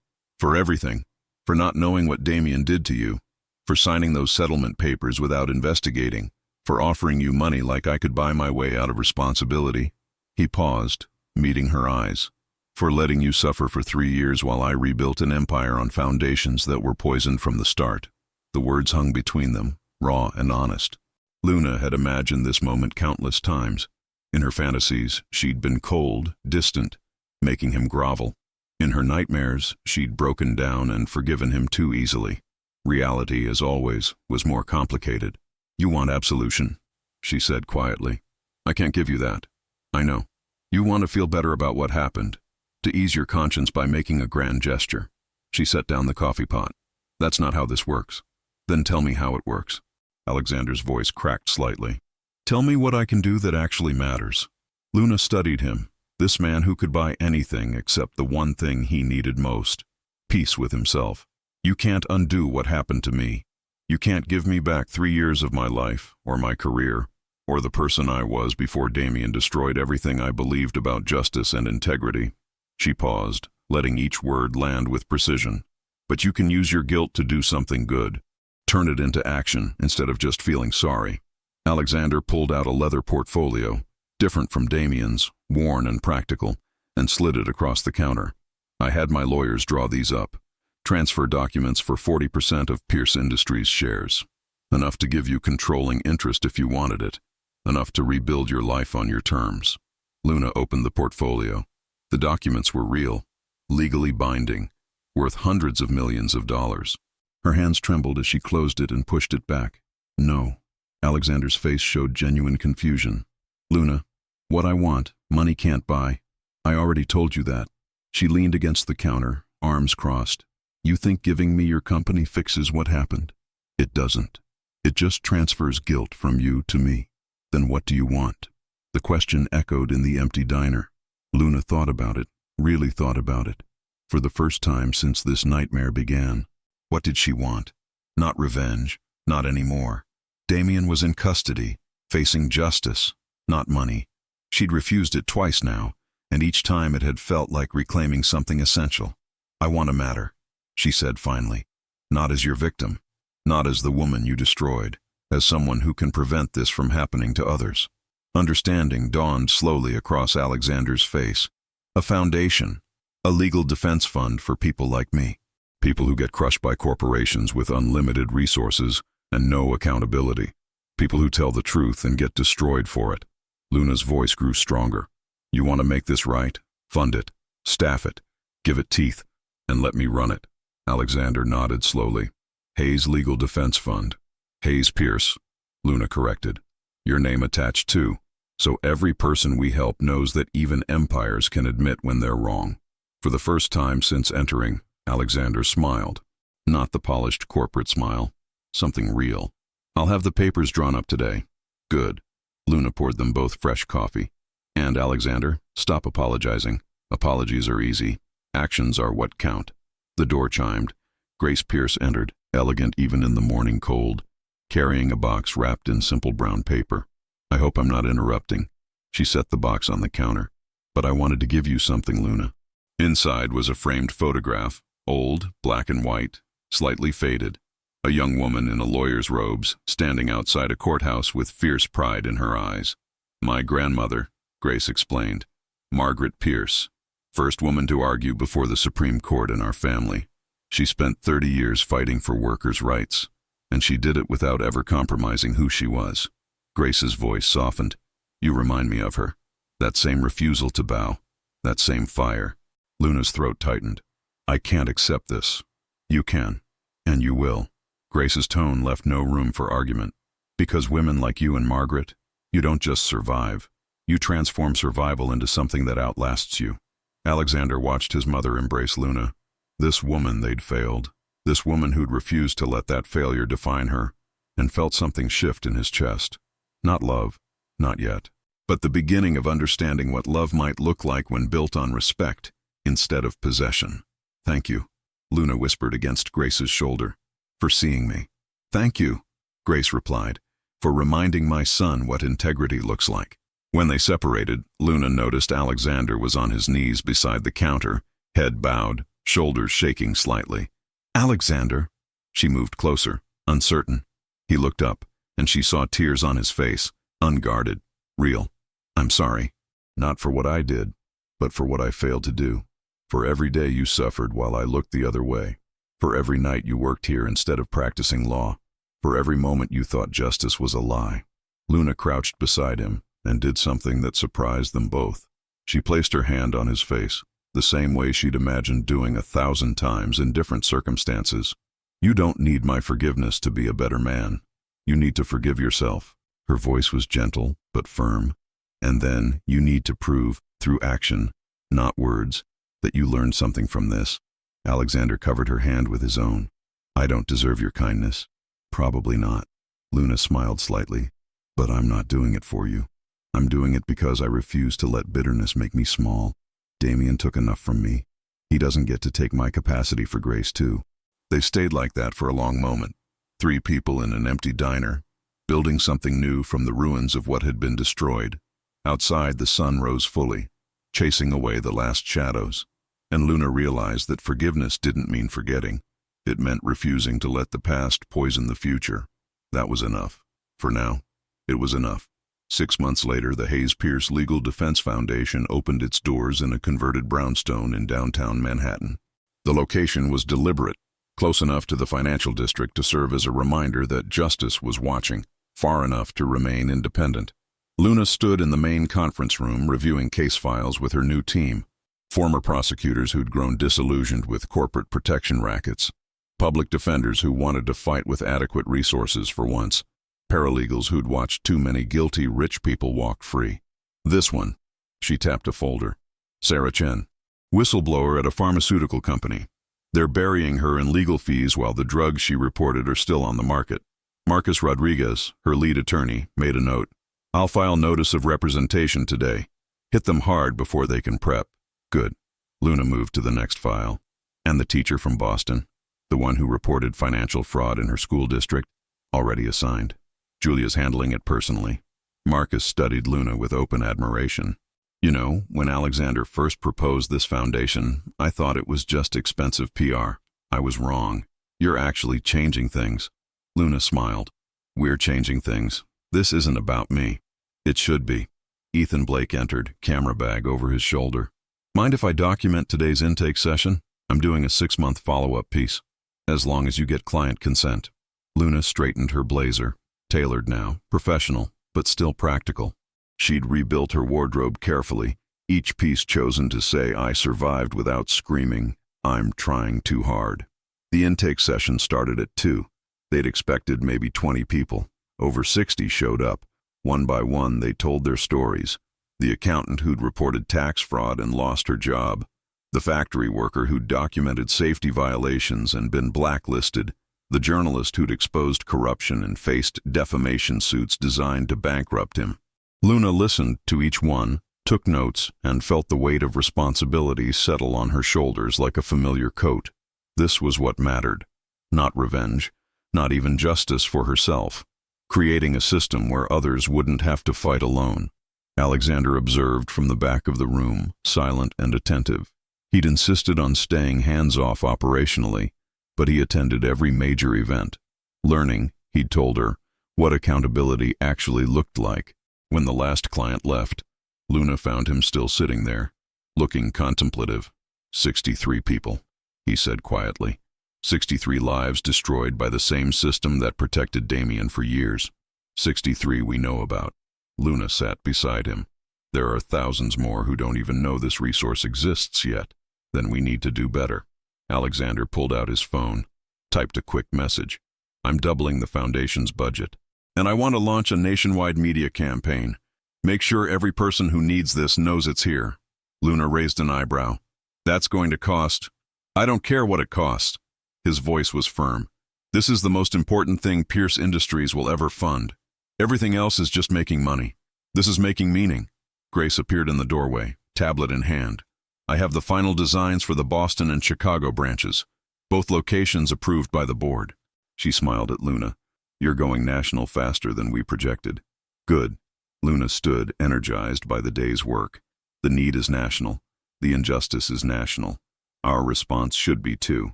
For everything. For not knowing what Damien did to you. For signing those settlement papers without investigating. For offering you money like I could buy my way out of responsibility. He paused, meeting her eyes. For letting you suffer for 3 years while I rebuilt an empire on foundations that were poisoned from the start. The words hung between them, raw and honest. Luna had imagined this moment countless times. In her fantasies, she'd been cold, distant, making him grovel. In her nightmares, she'd broken down and forgiven him too easily. Reality, as always, was more complicated. You want absolution, she said quietly. I can't give you that. I know. You want to feel better about what happened, to ease your conscience by making a grand gesture. She set down the coffee pot. That's not how this works. Then tell me how it works. Alexander's voice cracked slightly. Tell me what I can do that actually matters. Luna studied him, this man who could buy anything except the one thing he needed most. Peace with himself. You can't undo what happened to me. You can't give me back 3 years of my life, or my career, or the person I was before Damien destroyed everything I believed about justice and integrity. She paused, letting each word land with precision. But you can use your guilt to do something good. Turn it into action instead of just feeling sorry. Alexander pulled out a leather portfolio, different from Damien's, worn and practical, and slid it across the counter. I had my lawyers draw these up. Transfer documents for 40% of Pierce Industries shares. Enough to give you controlling interest if you wanted it. Enough to rebuild your life on your terms. Luna opened the portfolio. The documents were real, legally binding, worth hundreds of millions of dollars. Her hands trembled as she closed it and pushed it back. No. Alexander's face showed genuine confusion. Luna, what I want, money can't buy. I already told you that. She leaned against the counter, arms crossed. You think giving me your company fixes what happened? It doesn't. It just transfers guilt from you to me. Then what do you want? The question echoed in the empty diner. Luna thought about it, really thought about it. For the first time since this nightmare began. What did she want? Not revenge, not anymore. Damien was in custody, facing justice, not money. She'd refused it twice now, and each time it had felt like reclaiming something essential. I want a matter, she said finally. Not as your victim, not as the woman you destroyed, as someone who can prevent this from happening to others. Understanding dawned slowly across Alexander's face. A foundation, a legal defense fund for people like me. People who get crushed by corporations with unlimited resources and no accountability. People who tell the truth and get destroyed for it. Luna's voice grew stronger. You want to make this right? Fund it, staff it, give it teeth, and let me run it. Alexander nodded slowly. Hayes Legal Defense Fund. Hayes Pierce. Luna corrected. Your name attached too, so every person we help knows that even empires can admit when they're wrong. For the first time since entering, Alexander smiled. Not the polished corporate smile. Something real. I'll have the papers drawn up today. Good. Luna poured them both fresh coffee. And Alexander, stop apologizing. Apologies are easy. Actions are what count. The door chimed. Grace Pierce entered, elegant even in the morning cold, carrying a box wrapped in simple brown paper. I hope I'm not interrupting. She set the box on the counter. But I wanted to give you something, Luna. Inside was a framed photograph, old, black and white, slightly faded. A young woman in a lawyer's robes, standing outside a courthouse with fierce pride in her eyes. My grandmother, Grace explained. Margaret Pierce, first woman to argue before the Supreme Court in our family. She spent 30 years fighting for workers' rights, and she did it without ever compromising who she was. Grace's voice softened. You remind me of her. That same refusal to bow. That same fire. Luna's throat tightened. I can't accept this. You can. And you will. Grace's tone left no room for argument. Because women like you and Margaret, you don't just survive. You transform survival into something that outlasts you. Alexander watched his mother embrace Luna. This woman they'd failed. This woman who'd refused to let that failure define her, and felt something shift in his chest. Not love, not yet, but the beginning of understanding what love might look like when built on respect instead of possession. Thank you, Luna whispered against Grace's shoulder, for seeing me. Thank you, Grace replied, for reminding my son what integrity looks like. When they separated, Luna noticed Alexander was on his knees beside the counter, head bowed, shoulders shaking slightly. Alexander, she moved closer, uncertain. He looked up, and she saw tears on his face, unguarded, real. I'm sorry, not for what I did, but for what I failed to do. For every day you suffered while I looked the other way. For every night you worked here instead of practicing law. For every moment you thought justice was a lie. Luna crouched beside him and did something that surprised them both. She placed her hand on his face, the same way she'd imagined doing 1,000 times in different circumstances. You don't need my forgiveness to be a better man. You need to forgive yourself. Her voice was gentle but firm. And then you need to prove, through action, not words, that you learned something from this. Alexander covered her hand with his own. I don't deserve your kindness. Probably not. Luna smiled slightly. But I'm not doing it for you. I'm doing it because I refuse to let bitterness make me small. Damien took enough from me. He doesn't get to take my capacity for grace too. They stayed like that for a long moment. 3 people in an empty diner, building something new from the ruins of what had been destroyed. Outside, the sun rose fully, chasing away the last shadows. And Luna realized that forgiveness didn't mean forgetting. It meant refusing to let the past poison the future. That was enough. For now, it was enough. 6 months later, the Hayes Pierce Legal Defense Foundation opened its doors in a converted brownstone in downtown Manhattan. The location was deliberate, close enough to the financial district to serve as a reminder that justice was watching, far enough to remain independent. Luna stood in the main conference room reviewing case files with her new team. Former prosecutors who'd grown disillusioned with corporate protection rackets. Public defenders who wanted to fight with adequate resources for once. Paralegals who'd watched too many guilty rich people walk free. This one. She tapped a folder. Sarah Chen. Whistleblower at a pharmaceutical company. They're burying her in legal fees while the drugs she reported are still on the market. Marcus Rodriguez, her lead attorney, made a note. I'll file notice of representation today. Hit them hard before they can prep. Good. Luna moved to the next file. And the teacher from Boston, the one who reported financial fraud in her school district, already assigned. Julia's handling it personally. Marcus studied Luna with open admiration. You know, when Alexander first proposed this foundation, I thought it was just expensive PR. I was wrong. You're actually changing things. Luna smiled. We're changing things. This isn't about me. It should be. Ethan Blake entered, camera bag over his shoulder. Mind if I document today's intake session? I'm doing a 6-month follow-up piece. As long as you get client consent. Luna straightened her blazer. Tailored now, professional, but still practical. She'd rebuilt her wardrobe carefully, each piece chosen to say, I survived without screaming, I'm trying too hard. The intake session started at 2. They'd expected maybe 20 people. Over 60 showed up. One by one, they told their stories. The accountant who'd reported tax fraud and lost her job. The factory worker who'd documented safety violations and been blacklisted. The journalist who'd exposed corruption and faced defamation suits designed to bankrupt him. Luna listened to each one, took notes, and felt the weight of responsibility settle on her shoulders like a familiar coat. This was what mattered. Not revenge, not even justice for herself. Creating a system where others wouldn't have to fight alone. Alexander observed from the back of the room, silent and attentive. He'd insisted on staying hands-off operationally, but he attended every major event. Learning, he'd told her, what accountability actually looked like. When the last client left, Luna found him still sitting there, looking contemplative. 63 people, he said quietly. 63 lives destroyed by the same system that protected Damien for years. 63 we know about. Luna sat beside him. There are thousands more who don't even know this resource exists yet. Then we need to do better. Alexander pulled out his phone, typed a quick message. I'm doubling the foundation's budget. And I want to launch a nationwide media campaign. Make sure every person who needs this knows it's here. Luna raised an eyebrow. That's going to cost. I don't care what it costs. His voice was firm. This is the most important thing Pierce Industries will ever fund. Everything else is just making money. This is making meaning. Grace appeared in the doorway, tablet in hand. I have the final designs for the Boston and Chicago branches. Both locations approved by the board. She smiled at Luna. You're going national faster than we projected. Good. Luna stood, energized by the day's work. The need is national. The injustice is national. Our response should be too.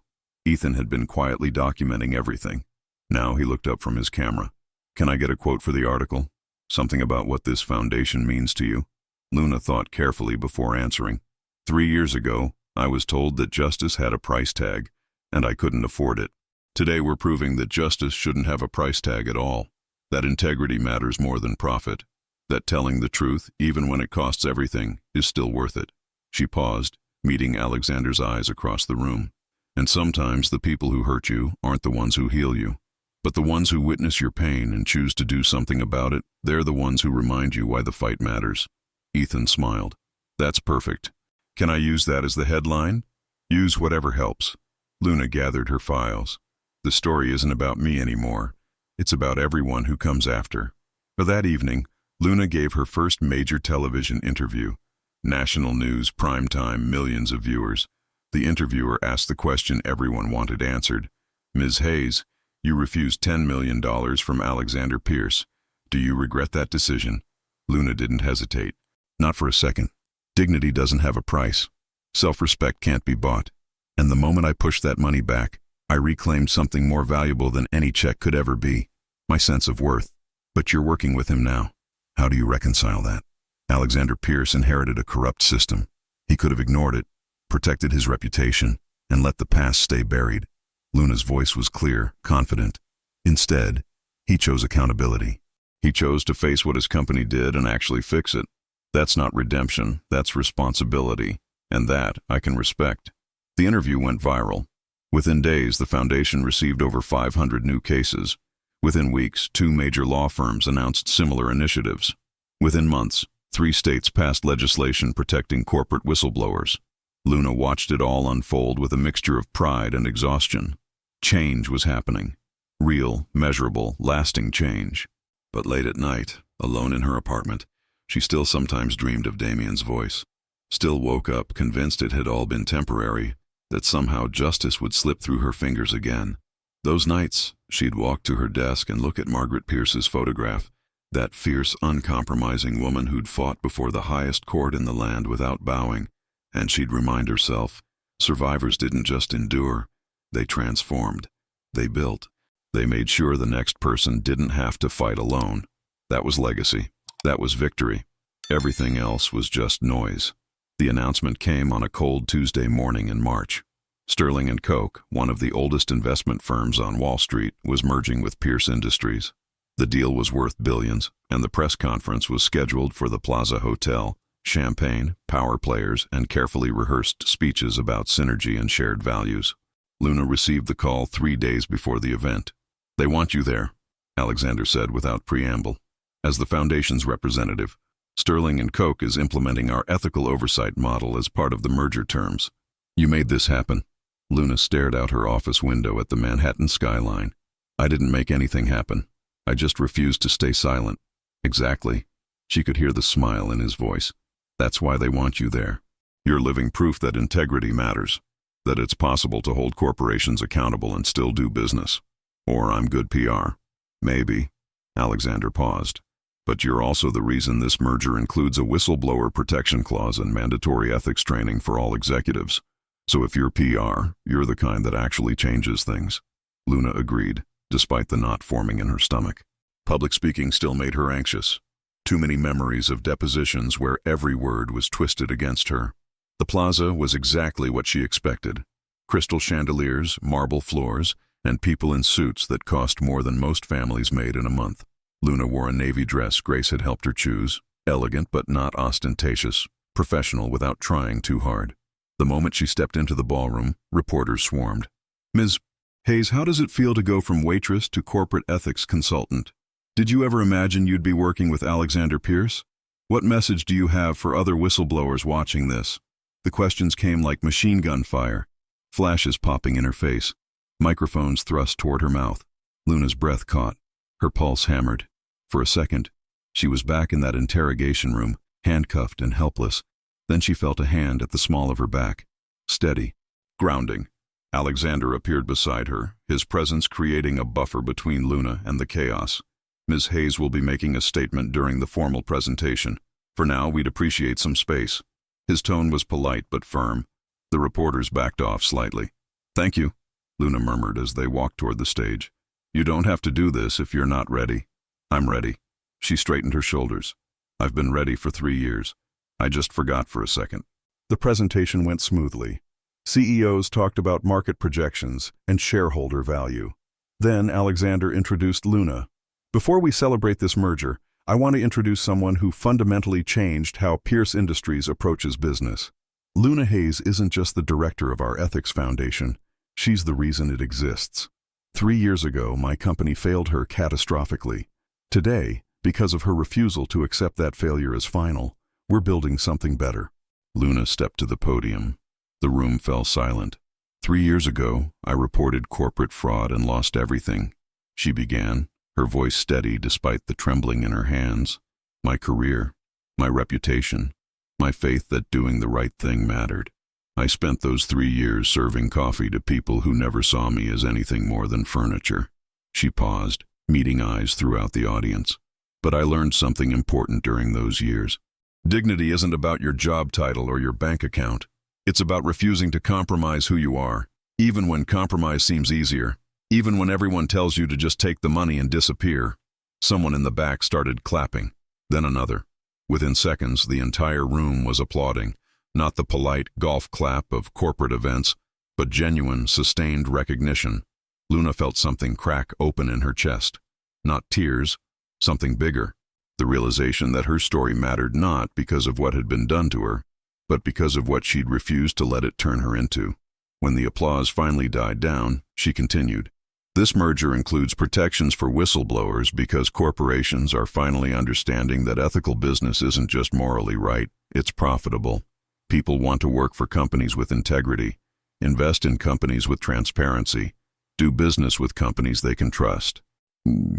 Ethan had been quietly documenting everything. Now he looked up from his camera. Can I get a quote for the article? Something about what this foundation means to you? Luna thought carefully before answering. 3 years ago, I was told that justice had a price tag, and I couldn't afford it. Today we're proving that justice shouldn't have a price tag at all, that integrity matters more than profit, that telling the truth, even when it costs everything, is still worth it. She paused, meeting Alexander's eyes across the room. And sometimes the people who hurt you aren't the ones who heal you, but the ones who witness your pain and choose to do something about it, they're the ones who remind you why the fight matters. Ethan smiled. That's perfect. Can I use that as the headline? Use whatever helps. Luna gathered her files. The story isn't about me anymore. It's about everyone who comes after. For that evening, Luna gave her first major television interview. National news, prime time, millions of viewers. The interviewer asked the question everyone wanted answered. Ms. Hayes, you refused $10 million from Alexander Pierce. Do you regret that decision? Luna didn't hesitate. Not for a second. Dignity doesn't have a price. Self-respect can't be bought. And the moment I pushed that money back, I reclaimed something more valuable than any check could ever be. My sense of worth. But you're working with him now. How do you reconcile that? Alexander Pierce inherited a corrupt system. He could have ignored it, protected his reputation, and let the past stay buried. Luna's voice was clear, confident. Instead, he chose accountability. He chose to face what his company did and actually fix it. That's not redemption, that's responsibility. And that I can respect. The interview went viral. Within days, the foundation received over 500 new cases. Within weeks, 2 major law firms announced similar initiatives. Within months, 3 states passed legislation protecting corporate whistleblowers. Luna watched it all unfold with a mixture of pride and exhaustion. Change was happening. Real, measurable, lasting change. But late at night, alone in her apartment, she still sometimes dreamed of Damien's voice. Still woke up convinced it had all been temporary, that somehow justice would slip through her fingers again. Those nights, she'd walk to her desk and look at Margaret Pierce's photograph, that fierce, uncompromising woman who'd fought before the highest court in the land without bowing, and she'd remind herself, survivors didn't just endure, they transformed, they built, they made sure the next person didn't have to fight alone. That was legacy. That was victory. Everything else was just noise. The announcement came on a cold Tuesday morning in March. Sterling & Koch, one of the oldest investment firms on Wall Street, was merging with Pierce Industries. The deal was worth billions, and the press conference was scheduled for the Plaza Hotel. Champagne, power players, and carefully rehearsed speeches about synergy and shared values. Luna received the call 3 days before the event. "They want you there," Alexander said without preamble. "As the foundation's representative, Sterling & Koch is implementing our ethical oversight model as part of the merger terms. You made this happen." Luna stared out her office window at the Manhattan skyline. "I didn't make anything happen. I just refused to stay silent." "Exactly." She could hear the smile in his voice. "That's why they want you there. You're living proof that integrity matters, that it's possible to hold corporations accountable and still do business. Or I'm good PR." "Maybe." Alexander paused. "But you're also the reason this merger includes a whistleblower protection clause and mandatory ethics training for all executives. So if you're PR, you're the kind that actually changes things." Luna agreed, despite the knot forming in her stomach. Public speaking still made her anxious. Too many memories of depositions where every word was twisted against her. The plaza was exactly what she expected. Crystal chandeliers, marble floors, and people in suits that cost more than most families made in a month. Luna wore a navy dress Grace had helped her choose, elegant but not ostentatious, professional without trying too hard. The moment she stepped into the ballroom, reporters swarmed. "Ms. Hayes, how does it feel to go from waitress to corporate ethics consultant? Did you ever imagine you'd be working with Alexander Pierce? What message do you have for other whistleblowers watching this?" The questions came like machine gun fire, flashes popping in her face, microphones thrust toward her mouth. Luna's breath caught, her pulse hammered. For a second, she was back in that interrogation room, handcuffed and helpless. Then she felt a hand at the small of her back. Steady. Grounding. Alexander appeared beside her, his presence creating a buffer between Luna and the chaos. "Ms. Hayes will be making a statement during the formal presentation. For now, we'd appreciate some space." His tone was polite but firm. The reporters backed off slightly. "Thank you," Luna murmured as they walked toward the stage. "You don't have to do this if you're not ready." "I'm ready." She straightened her shoulders. "I've been ready for 3 years. I just forgot for a second." The presentation went smoothly. CEOs talked about market projections and shareholder value. Then Alexander introduced Luna. "Before we celebrate this merger, I want to introduce someone who fundamentally changed how Pierce Industries approaches business. Luna Hayes isn't just the director of our ethics foundation. She's the reason it exists. 3 years ago, my company failed her catastrophically. Today, because of her refusal to accept that failure as final, we're building something better." Luna stepped to the podium. The room fell silent. 3 years ago, I reported corporate fraud and lost everything," she began, her voice steady despite the trembling in her hands. "My career, my reputation, my faith that doing the right thing mattered. I spent those 3 years serving coffee to people who never saw me as anything more than furniture." She paused, meeting eyes throughout the audience. "But I learned something important during those years. Dignity isn't about your job title or your bank account. It's about refusing to compromise who you are, even when compromise seems easier, even when everyone tells you to just take the money and disappear." Someone in the back started clapping, then another. Within seconds, the entire room was applauding, not the polite golf clap of corporate events, but genuine, sustained recognition. Luna felt something crack open in her chest. Not tears, something bigger. The realization that her story mattered not because of what had been done to her, but because of what she'd refused to let it turn her into. When the applause finally died down, she continued, "This merger includes protections for whistleblowers because corporations are finally understanding that ethical business isn't just morally right, it's profitable. People want to work for companies with integrity, invest in companies with transparency, do business with companies they can trust."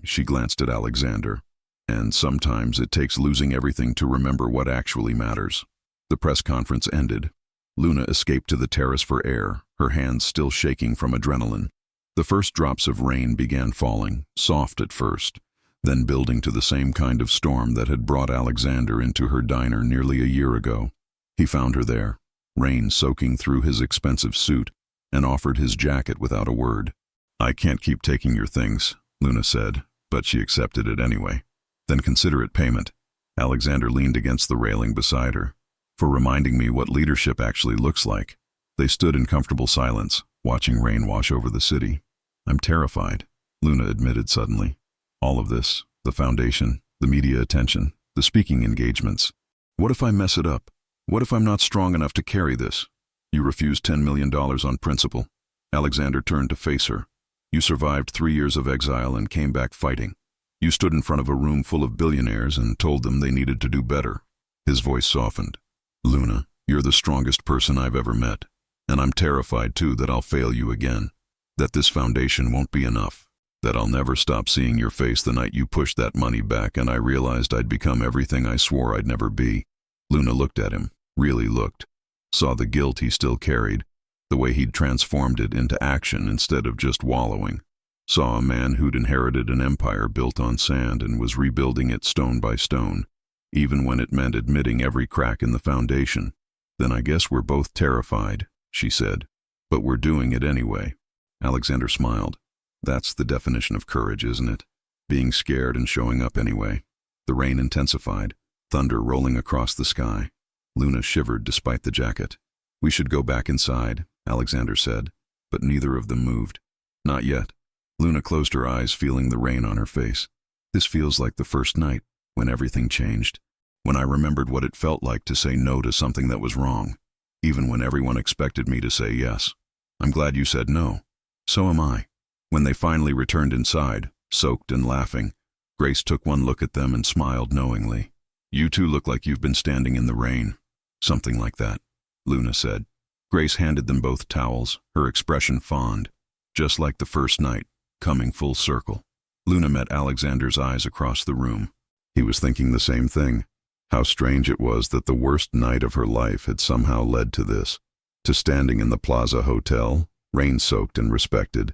She glanced at Alexander. "And sometimes it takes losing everything to remember what actually matters." The press conference ended. Luna escaped to the terrace for air, her hands still shaking from adrenaline. The first drops of rain began falling, soft at first, then building to the same kind of storm that had brought Alexander into her diner nearly a year ago. He found her there, rain soaking through his expensive suit, and offered his jacket without a word. "I can't keep taking your things," Luna said, but she accepted it anyway. "Then consider it payment." Alexander leaned against the railing beside her. "For reminding me what leadership actually looks like." They stood in comfortable silence, watching rain wash over the city. "I'm terrified," Luna admitted suddenly. "All of this, the foundation, the media attention, the speaking engagements. What if I mess it up? What if I'm not strong enough to carry this?" "You refused $10 million on principle." Alexander turned to face her. "You survived 3 years of exile and came back fighting. You stood in front of a room full of billionaires and told them they needed to do better." His voice softened. "Luna, you're the strongest person I've ever met. And I'm terrified too that I'll fail you again. That this foundation won't be enough. That I'll never stop seeing your face the night you pushed that money back and I realized I'd become everything I swore I'd never be." Luna looked at him, really looked. Saw the guilt he still carried, the way he'd transformed it into action instead of just wallowing. Saw a man who'd inherited an empire built on sand and was rebuilding it stone by stone, even when it meant admitting every crack in the foundation. "Then I guess we're both terrified," she said. "But we're doing it anyway." Alexander smiled. "That's the definition of courage, isn't it? Being scared and showing up anyway." The rain intensified, thunder rolling across the sky. Luna shivered despite the jacket. "We should go back inside," Alexander said, but neither of them moved. "Not yet." Luna closed her eyes, feeling the rain on her face. "This feels like the first night, when everything changed. When I remembered what it felt like to say no to something that was wrong, even when everyone expected me to say yes. I'm glad you said no." "So am I." When they finally returned inside, soaked and laughing, Grace took one look at them and smiled knowingly. "You two look like you've been standing in the rain." "Something like that," Luna said. Grace handed them both towels, her expression fond, just like the first night, coming full circle. Luna met Alexander's eyes across the room. He was thinking the same thing. How strange it was that the worst night of her life had somehow led to this, to standing in the Plaza Hotel, rain-soaked and respected,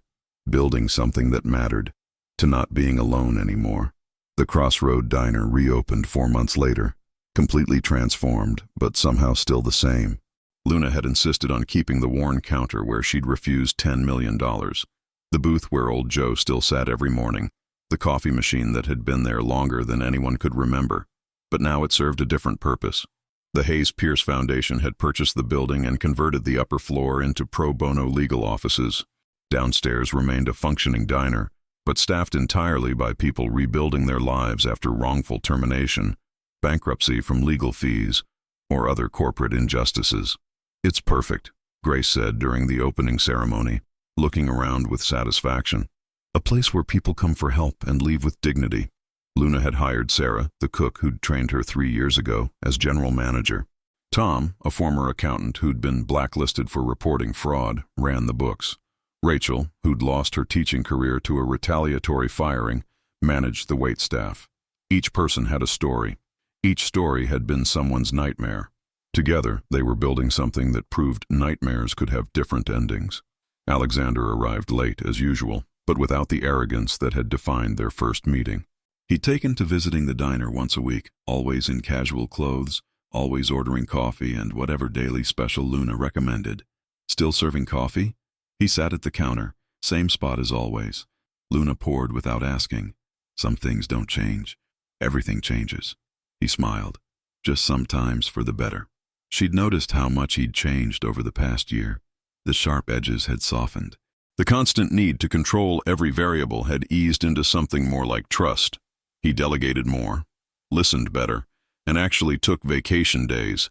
building something that mattered, to not being alone anymore. The Crossroad Diner reopened 4 months later, completely transformed, but somehow still the same. Luna had insisted on keeping the worn counter where she'd refused $10 million, the booth where old Joe still sat every morning, the coffee machine that had been there longer than anyone could remember. But now it served a different purpose. The Hayes Pierce Foundation had purchased the building and converted the upper floor into pro bono legal offices. Downstairs remained a functioning diner, but staffed entirely by people rebuilding their lives after wrongful termination, bankruptcy from legal fees, or other corporate injustices. "It's perfect," Grace said during the opening ceremony, looking around with satisfaction. "A place where people come for help and leave with dignity." Luna had hired Sarah, the cook who'd trained her 3 years ago, as general manager. Tom, a former accountant who'd been blacklisted for reporting fraud, ran the books. Rachel, who'd lost her teaching career to a retaliatory firing, managed the waitstaff. Each person had a story. Each story had been someone's nightmare. Together, they were building something that proved nightmares could have different endings. Alexander arrived late, as usual, but without the arrogance that had defined their first meeting. He'd taken to visiting the diner once a week, always in casual clothes, always ordering coffee and whatever daily special Luna recommended. Still serving coffee? He sat at the counter, same spot as always. Luna poured without asking. Some things don't change. Everything changes. He smiled, just sometimes for the better. She'd noticed how much he'd changed over the past year. The sharp edges had softened. The constant need to control every variable had eased into something more like trust. He delegated more, listened better, and actually took vacation days.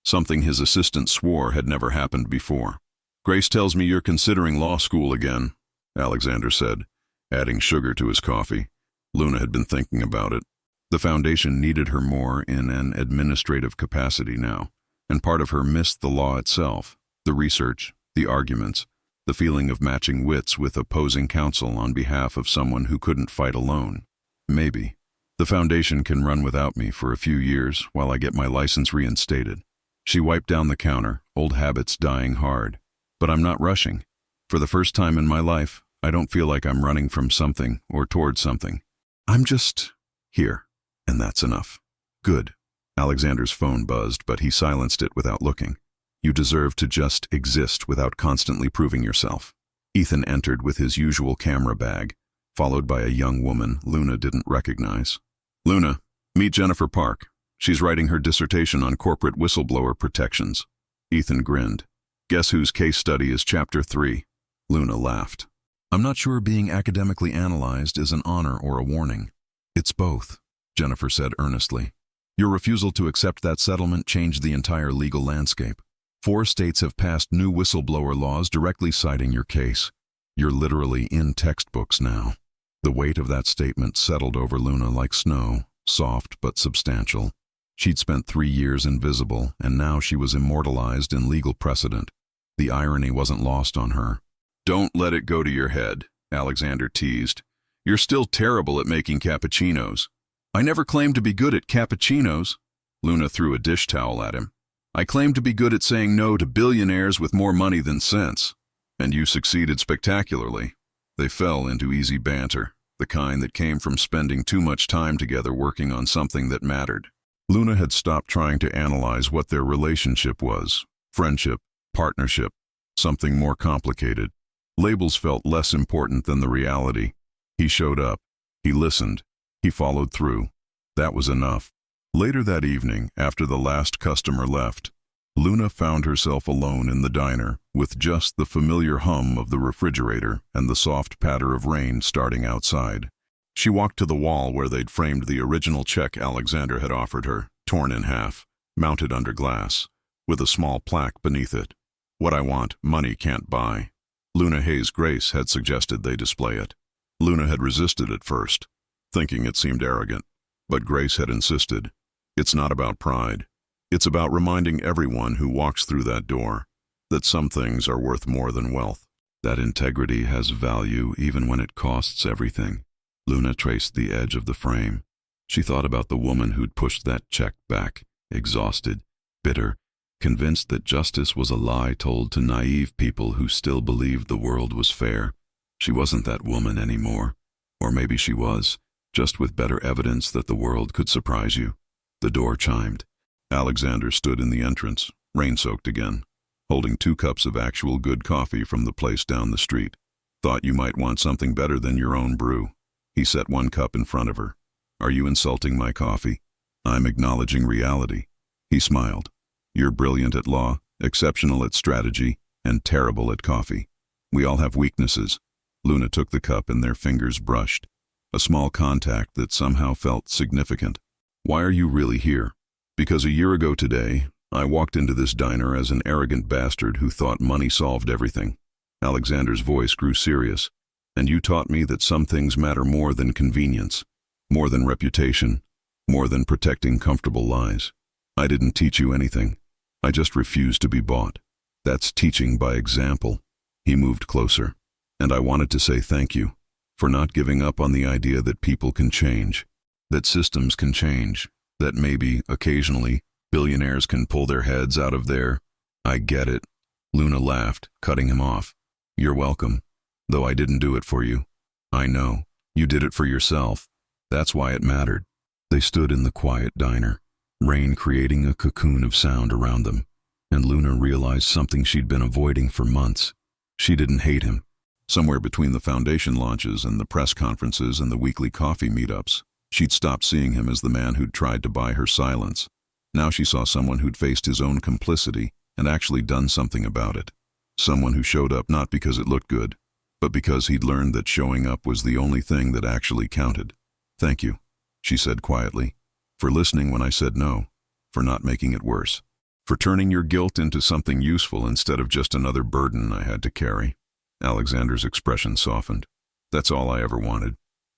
something his assistant swore had never happened before. "Grace tells me you're considering law school again," Alexander said, adding sugar to his coffee. Luna had been thinking about it. The foundation needed her more in an administrative capacity now, and part of her missed the law itself, the research, the arguments, the feeling of matching wits with opposing counsel on behalf of someone who couldn't fight alone. Maybe. The foundation can run without me for a few years while I get my license reinstated. She wiped down the counter, old habits dying hard. But I'm not rushing. For the first time in my life, I don't feel like I'm running from something or towards something. I'm just here, and that's enough. Good. Alexander's phone buzzed, but he silenced it without looking. You deserve to just exist without constantly proving yourself. Ethan entered with his usual camera bag, followed by a young woman Luna didn't recognize. "Luna, meet Jennifer Park. She's writing her dissertation on corporate whistleblower protections." Ethan grinned. "Guess whose case study is Chapter 3? Luna laughed. "I'm not sure being academically analyzed is an honor or a warning." "It's both," Jennifer said earnestly. "Your refusal to accept that settlement changed the entire legal landscape. 4 states have passed new whistleblower laws directly citing your case. You're literally in textbooks now." The weight of that statement settled over Luna like snow, soft but substantial. She'd spent 3 years invisible, and now she was immortalized in legal precedent. The irony wasn't lost on her. "Don't let it go to your head," Alexander teased. "You're still terrible at making cappuccinos." "I never claimed to be good at cappuccinos." Luna threw a dish towel at him. "I claimed to be good at saying no to billionaires with more money than sense. And you succeeded spectacularly." They fell into easy banter, the kind that came from spending too much time together working on something that mattered. Luna had stopped trying to analyze what their relationship was. Friendship, partnership, something more complicated. Labels felt less important than the reality. He showed up. He listened. He followed through. That was enough. Later that evening, after the last customer left, Luna found herself alone in the diner, with just the familiar hum of the refrigerator and the soft patter of rain starting outside. She walked to the wall where they'd framed the original check Alexander had offered her, torn in half, mounted under glass, with a small plaque beneath it. "What I want, money can't buy." Luna Hayes Grace had suggested they display it. Luna had resisted at first, thinking it seemed arrogant, but Grace had insisted. "It's not about pride. It's about reminding everyone who walks through that door that some things are worth more than wealth. That integrity has value even when it costs everything." Luna traced the edge of the frame. She thought about the woman who'd pushed that check back, exhausted, bitter, convinced that justice was a lie told to naive people who still believed the world was fair. She wasn't that woman anymore. Or maybe she was, just with better evidence that the world could surprise you. The door chimed. Alexander stood in the entrance, rain-soaked again, holding 2 cups of actual good coffee from the place down the street. "Thought you might want something better than your own brew." He set 1 cup in front of her. "Are you insulting my coffee?" "I'm acknowledging reality." He smiled. "You're brilliant at law, exceptional at strategy, and terrible at coffee. We all have weaknesses." Luna took the cup and their fingers brushed. A small contact that somehow felt significant. "Why are you really here?" "Because a year ago today, I walked into this diner as an arrogant bastard who thought money solved everything." Alexander's voice grew serious. "And you taught me that some things matter more than convenience, more than reputation, more than protecting comfortable lies. I didn't teach you anything. I just refused to be bought. That's teaching by example." He moved closer. "And I wanted to say thank you for not giving up on the idea that people can change, that systems can change, that maybe, occasionally, billionaires can pull their heads out of their—" "I get it." Luna laughed, cutting him off. "You're welcome. Though I didn't do it for you. I know. You did it for yourself. That's why it mattered." They stood in the quiet diner, rain creating a cocoon of sound around them, and Luna realized something she'd been avoiding for months. She didn't hate him. Somewhere between the foundation launches and the press conferences and the weekly coffee meetups, she'd stopped seeing him as the man who'd tried to buy her silence. Now she saw someone who'd faced his own complicity and actually done something about it. Someone who showed up not because it looked good, but because he'd learned that showing up was the only thing that actually counted. "Thank you," she said quietly, "for listening when I said no, for not making it worse, For turning your guilt into something useful instead of just another burden I had to carry. Alexander's expression softened. That's all I ever wanted.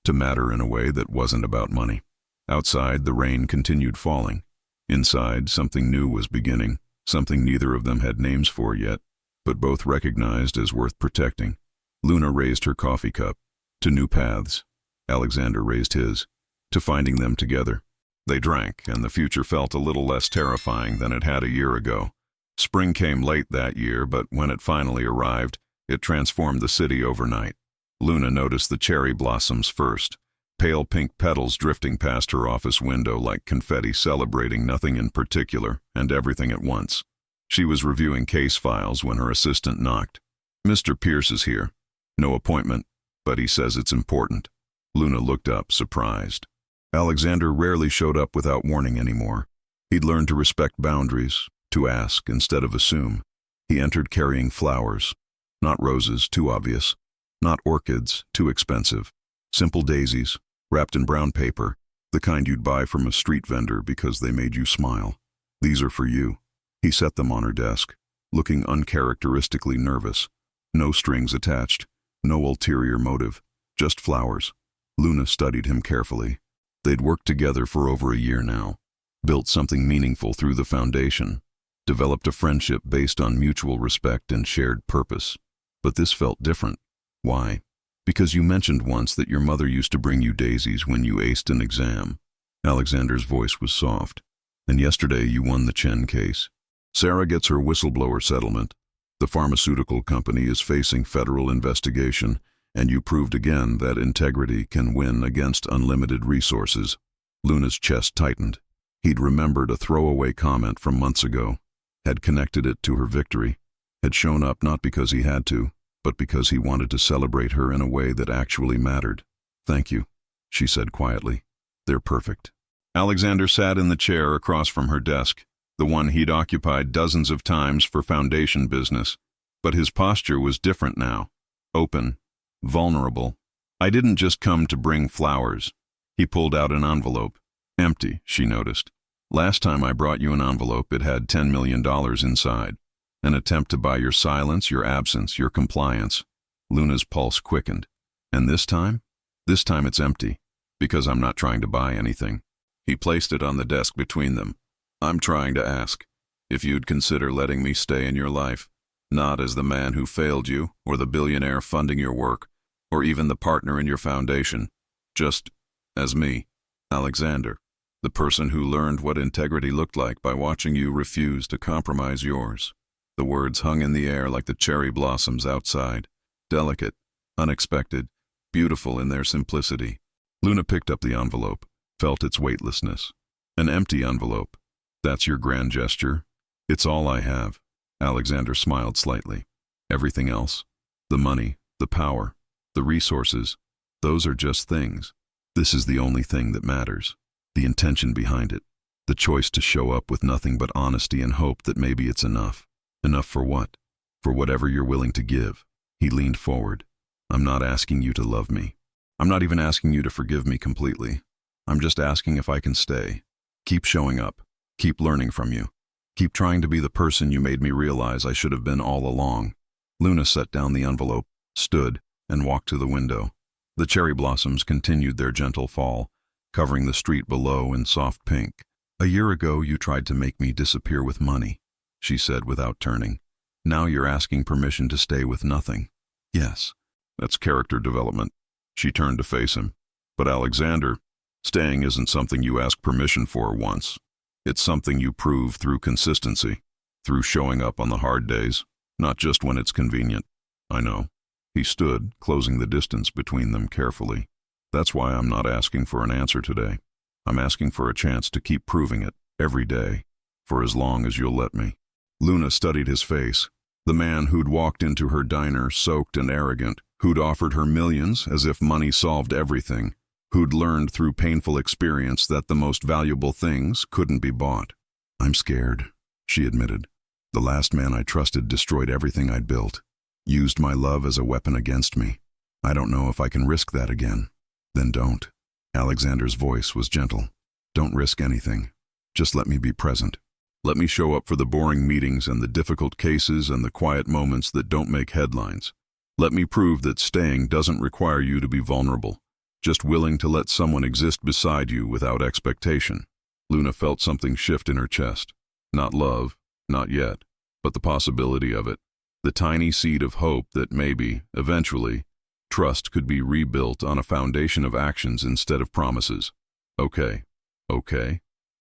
To matter in a way that wasn't about money. Outside, the rain continued falling. Inside, something new was beginning, something neither of them had names for yet, but both recognized as worth protecting. Luna raised her coffee cup. To new paths. Alexander raised his. To finding them together. They drank, and the future felt a little less terrifying than it had a year ago. Spring came late that year, but when it finally arrived, it transformed the city overnight. Luna noticed the cherry blossoms first, pale pink petals drifting past her office window like confetti celebrating nothing in particular and everything at once. She was reviewing case files when her assistant knocked. "Mr. Pierce is here. No appointment, but he says it's important." Luna looked up, surprised. Alexander rarely showed up without warning anymore. He'd learned to respect boundaries, to ask instead of assume. He entered carrying flowers. Not roses, too obvious. Not orchids, too expensive. Simple daisies, wrapped in brown paper, the kind you'd buy from a street vendor because they made you smile. "These are for you." He set them on her desk, looking uncharacteristically nervous. No strings attached, no ulterior motive, just flowers. Luna studied him carefully. They'd worked together for over a year now, built something meaningful through the foundation, developed a friendship based on mutual respect and shared purpose. But this felt different. Why? Because you mentioned once that your mother used to bring you daisies when you aced an exam. Alexander's voice was soft. And yesterday you won the Chen case. Sarah gets her whistleblower settlement. The pharmaceutical company is facing federal investigation, and you proved again that integrity can win against unlimited resources. Luna's chest tightened. He'd remembered a throwaway comment from months ago, had connected it to her victory, had shown up not because he had to, but because he wanted to celebrate her in a way that actually mattered. "Thank you," she said quietly. "They're perfect." Alexander sat in the chair across from her desk, the one he'd occupied dozens of times for foundation business. But his posture was different now. Open. Vulnerable. "I didn't just come to bring flowers." He pulled out an envelope. Empty, she noticed. "Last time I brought you an envelope, it had $10 million inside. An attempt to buy your silence, your absence, your compliance." Luna's pulse quickened. "And this time? This time it's empty, because I'm not trying to buy anything." He placed it on the desk between them. "I'm trying to ask if you'd consider letting me stay in your life, not as the man who failed you, or the billionaire funding your work, or even the partner in your foundation, just as me, Alexander, the person who learned what integrity looked like by watching you refuse to compromise yours." The words hung in the air like the cherry blossoms outside, delicate, unexpected, beautiful in their simplicity. Luna picked up the envelope, felt its weightlessness. An empty envelope. "That's your grand gesture?" "It's all I have." Alexander smiled slightly. "Everything else? The money, the power, the resources, those are just things. This is the only thing that matters. The intention behind it. The choice to show up with nothing but honesty and hope that maybe it's enough. Enough for what? For whatever you're willing to give." He leaned forward. "I'm not asking you to love me. I'm not even asking you to forgive me completely. I'm just asking if I can stay. Keep showing up. Keep learning from you. Keep trying to be the person you made me realize I should have been all along." Luna set down the envelope, stood, and walked to the window. The cherry blossoms continued their gentle fall, covering the street below in soft pink. "A year ago you tried to make me disappear with money," she said without turning. "Now you're asking permission to stay with nothing." "Yes." "That's character development." She turned to face him. "But Alexander, staying isn't something you ask permission for once. It's something you prove through consistency, through showing up on the hard days, not just when it's convenient." "I know." He stood, closing the distance between them carefully. "That's why I'm not asking for an answer today. I'm asking for a chance to keep proving it, every day, for as long as you'll let me." Luna studied his face, the man who'd walked into her diner soaked and arrogant, who'd offered her millions as if money solved everything, who'd learned through painful experience that the most valuable things couldn't be bought. "I'm scared," she admitted. "The last man I trusted destroyed everything I'd built, used my love as a weapon against me. I don't know if I can risk that again." "Then don't." Alexander's voice was gentle. "Don't risk anything. Just let me be present. Let me show up for the boring meetings and the difficult cases and the quiet moments that don't make headlines. Let me prove that staying doesn't require you to be vulnerable, just willing to let someone exist beside you without expectation. Luna felt something shift in her chest. Not love, not yet, but the possibility of it. The tiny seed of hope that maybe, eventually, trust could be rebuilt on a foundation of actions instead of promises. Okay,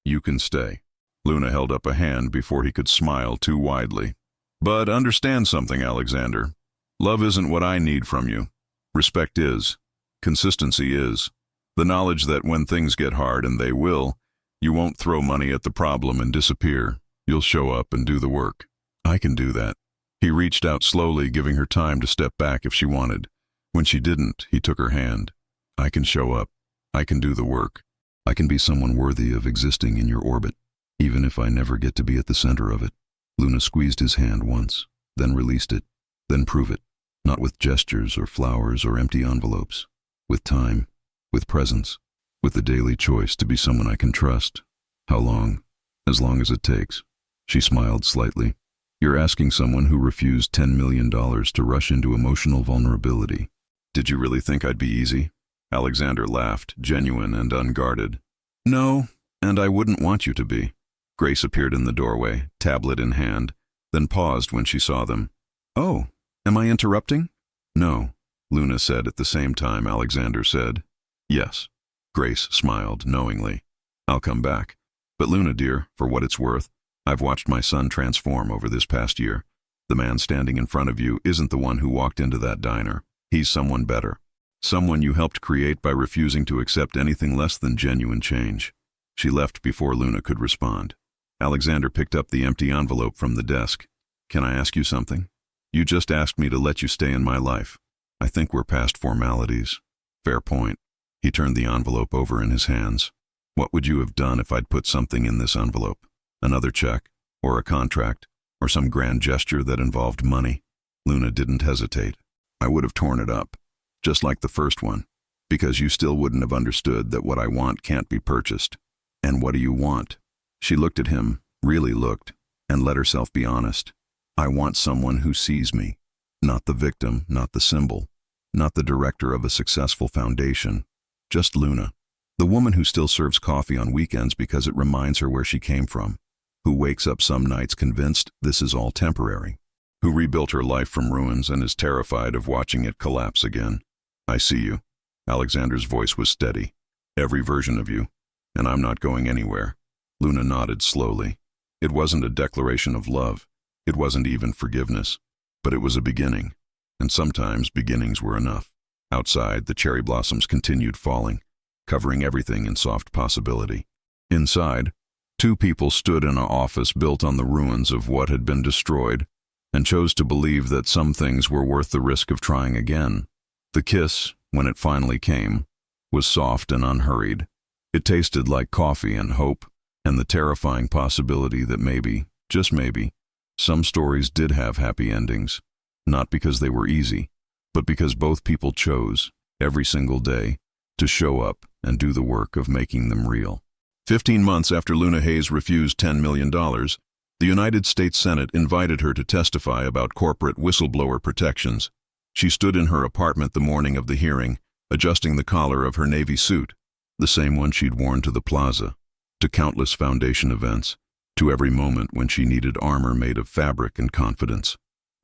you can stay. Luna held up a hand before he could smile too widely. But understand something, Alexander. Love isn't what I need from you. Respect is. Consistency is. The knowledge that when things get hard, and they will, you won't throw money at the problem and disappear. You'll show up and do the work. I can do that. He reached out slowly, giving her time to step back if she wanted. When she didn't, he took her hand. I can show up. I can do the work. I can be someone worthy of existing in your orbit, even if I never get to be at the center of it. Luna squeezed his hand once, then released it, then prove it. Not with gestures or flowers or empty envelopes. With time, with presence, with the daily choice to be someone I can trust. How long? As long as it takes. She smiled slightly. You're asking someone who refused $10 million to rush into emotional vulnerability. Did you really think I'd be easy? Alexander laughed, genuine and unguarded. No, and I wouldn't want you to be. Grace appeared in the doorway, tablet in hand, then paused when she saw them. Oh, am I interrupting? No, Luna said at the same time Alexander said. Yes. Grace smiled knowingly. I'll come back. But Luna, dear, for what it's worth, I've watched my son transform over this past year. The man standing in front of you isn't the one who walked into that diner. He's someone better. Someone you helped create by refusing to accept anything less than genuine change. She left before Luna could respond. Alexander picked up the empty envelope from the desk. Can I ask you something? You just asked me to let you stay in my life. I think we're past formalities. Fair point. He turned the envelope over in his hands. What would you have done if I'd put something in this envelope? Another check, or a contract, or some grand gesture that involved money? Luna didn't hesitate. I would have torn it up, just like the first one, because you still wouldn't have understood that what I want can't be purchased. And what do you want? She looked at him, really looked, and let herself be honest. I want someone who sees me. Not the victim, not the symbol, not the director of a successful foundation. Just Luna. The woman who still serves coffee on weekends because it reminds her where she came from. Who wakes up some nights convinced this is all temporary. Who rebuilt her life from ruins and is terrified of watching it collapse again. I see you. Alexander's voice was steady. Every version of you. And I'm not going anywhere. Luna nodded slowly. It wasn't a declaration of love. It wasn't even forgiveness. But it was a beginning. And sometimes beginnings were enough. Outside, the cherry blossoms continued falling, covering everything in soft possibility. Inside, two people stood in an office built on the ruins of what had been destroyed, and chose to believe that some things were worth the risk of trying again. The kiss, when it finally came, was soft and unhurried. It tasted like coffee and hope, and the terrifying possibility that maybe, just maybe, some stories did have happy endings, not because they were easy, but because both people chose, every single day, to show up and do the work of making them real. 15 months after Luna Hayes refused $10 million, the United States Senate invited her to testify about corporate whistleblower protections. She stood in her apartment the morning of the hearing, adjusting the collar of her navy suit, the same one she'd worn to the plaza, to countless foundation events, to every moment when she needed armor made of fabric and confidence.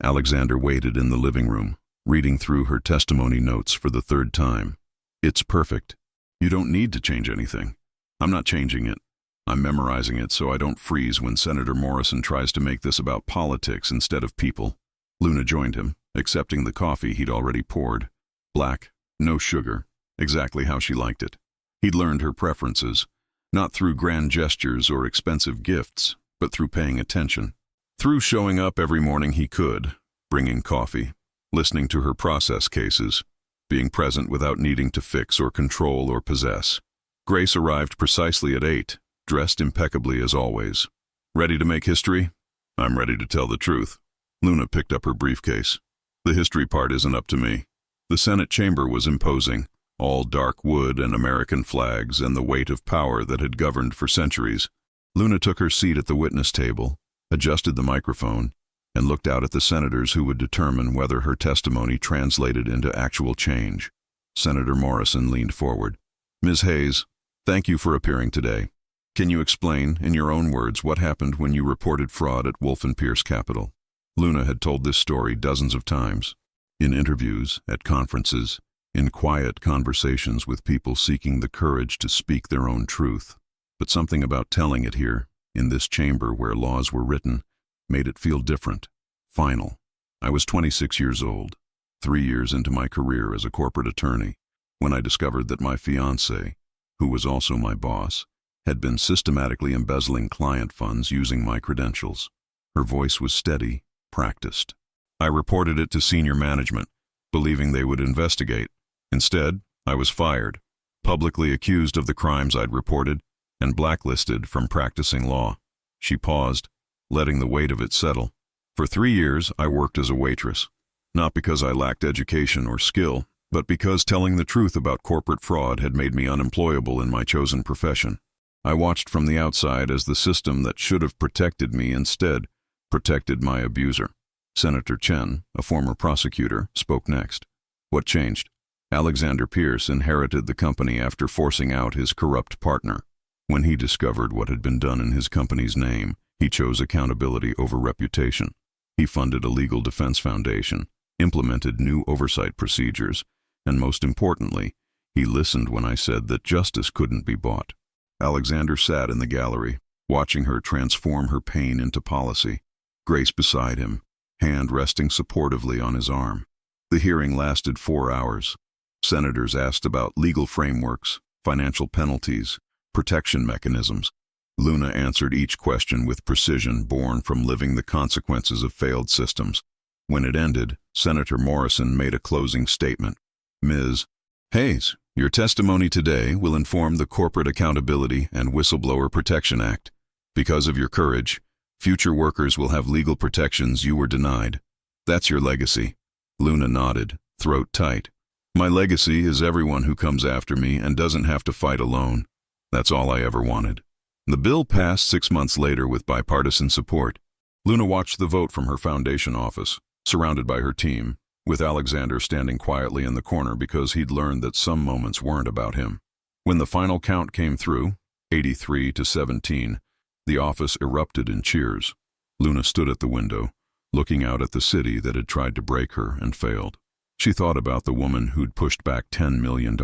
Alexander waited in the living room, reading through her testimony notes for the third time. It's perfect. You don't need to change anything. I'm not changing it. I'm memorizing it so I don't freeze when Senator Morrison tries to make this about politics instead of people. Luna joined him, accepting the coffee he'd already poured. Black, no sugar, exactly how she liked it. He'd learned her preferences, not through grand gestures or expensive gifts, but through paying attention. Through showing up every morning he could, bringing coffee, listening to her process cases, being present without needing to fix or control or possess. Grace arrived precisely at 8, dressed impeccably as always. Ready to make history? I'm ready to tell the truth. Luna picked up her briefcase. The history part isn't up to me. The Senate chamber was imposing, all dark wood and American flags and the weight of power that had governed for centuries. Luna took her seat at the witness table, adjusted the microphone, and looked out at the senators who would determine whether her testimony translated into actual change. Senator Morrison leaned forward. "Ms. Hayes, thank you for appearing today. Can you explain, in your own words, what happened when you reported fraud at Wolf & Pierce Capital?" Luna had told this story dozens of times. In interviews, at conferences, in quiet conversations with people seeking the courage to speak their own truth. But something about telling it here, in this chamber where laws were written, made it feel different, final. I was 26 years old, 3 years into my career as a corporate attorney, when I discovered that my fiancée, who was also my boss, had been systematically embezzling client funds using my credentials. Her voice was steady, practiced. I reported it to senior management, believing they would investigate. Instead, I was fired, publicly accused of the crimes I'd reported, and blacklisted from practicing law. She paused, letting the weight of it settle. For 3 years, I worked as a waitress, not because I lacked education or skill, but because telling the truth about corporate fraud had made me unemployable in my chosen profession. I watched from the outside as the system that should have protected me instead protected my abuser. Senator Chen, a former prosecutor, spoke next. What changed? Alexander Pierce inherited the company after forcing out his corrupt partner. When he discovered what had been done in his company's name, he chose accountability over reputation. He funded a legal defense foundation, implemented new oversight procedures, and most importantly, he listened when I said that justice couldn't be bought. Alexander sat in the gallery, watching her transform her pain into policy, Grace beside him, hand resting supportively on his arm. The hearing lasted 4 hours. Senators asked about legal frameworks, financial penalties, protection mechanisms. Luna answered each question with precision born from living the consequences of failed systems. When it ended, Senator Morrison made a closing statement. "Ms. Hayes, your testimony today will inform the Corporate Accountability and Whistleblower Protection Act. Because of your courage, future workers will have legal protections you were denied. That's your legacy." Luna nodded, throat tight. "My legacy is everyone who comes after me and doesn't have to fight alone. That's all I ever wanted." The bill passed 6 months later with bipartisan support. Luna watched the vote from her foundation office, surrounded by her team, with Alexander standing quietly in the corner because he'd learned that some moments weren't about him. When the final count came through, 83 to 17, the office erupted in cheers. Luna stood at the window, looking out at the city that had tried to break her and failed. She thought about the woman who'd pushed back $10 million,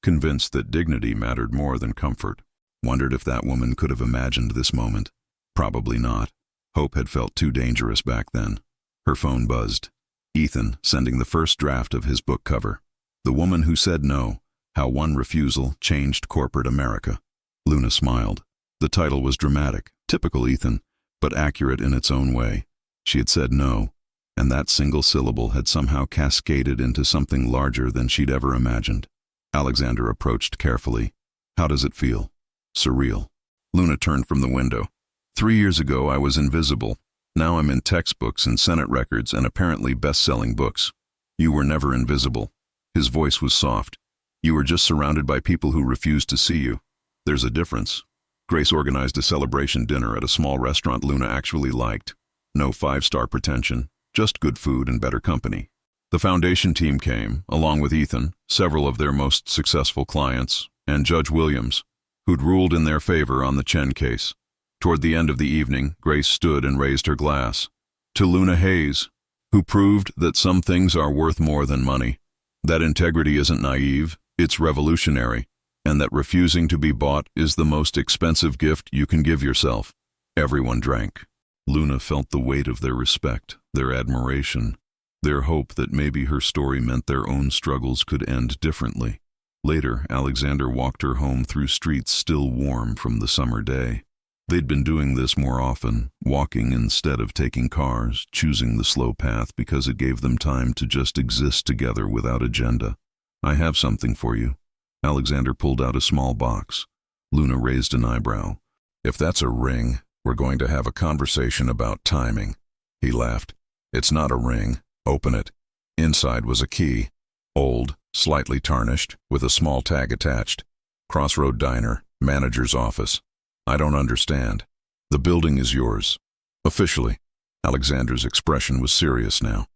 convinced that dignity mattered more than comfort. Wondered if that woman could have imagined this moment. Probably not. Hope had felt too dangerous back then. Her phone buzzed. Ethan sending the first draft of his book cover. The Woman Who Said No, How One Refusal Changed Corporate America. Luna smiled. The title was dramatic, typical Ethan, but accurate in its own way. She had said no, and that single syllable had somehow cascaded into something larger than she'd ever imagined. Alexander approached carefully. "How does it feel?" "Surreal." Luna turned from the window. 3 years ago I was invisible. Now I'm in textbooks and Senate records and apparently best-selling books. You were never invisible. His voice was soft. You were just surrounded by people who refused to see you. There's a difference. Grace organized a celebration dinner at a small restaurant Luna actually liked. No 5-star pretension, just good food and better company. The foundation team came, along with Ethan, several of their most successful clients, and Judge Williams, who'd ruled in their favor on the Chen case. Toward the end of the evening, Grace stood and raised her glass. "To Luna Hayes, who proved that some things are worth more than money, that integrity isn't naive, it's revolutionary, and that refusing to be bought is the most expensive gift you can give yourself." Everyone drank. Luna felt the weight of their respect, their admiration, their hope that maybe her story meant their own struggles could end differently. Later, Alexander walked her home through streets still warm from the summer day. They'd been doing this more often, walking instead of taking cars, choosing the slow path because it gave them time to just exist together without agenda. "I have something for you." Alexander pulled out a small box. Luna raised an eyebrow. "If that's a ring, we're going to have a conversation about timing." He laughed. "It's not a ring. Open it." Inside was a key. Old, slightly tarnished, with a small tag attached. "Crossroad Diner, manager's office." I don't understand. The building is yours. Officially. Alexander's expression was serious now.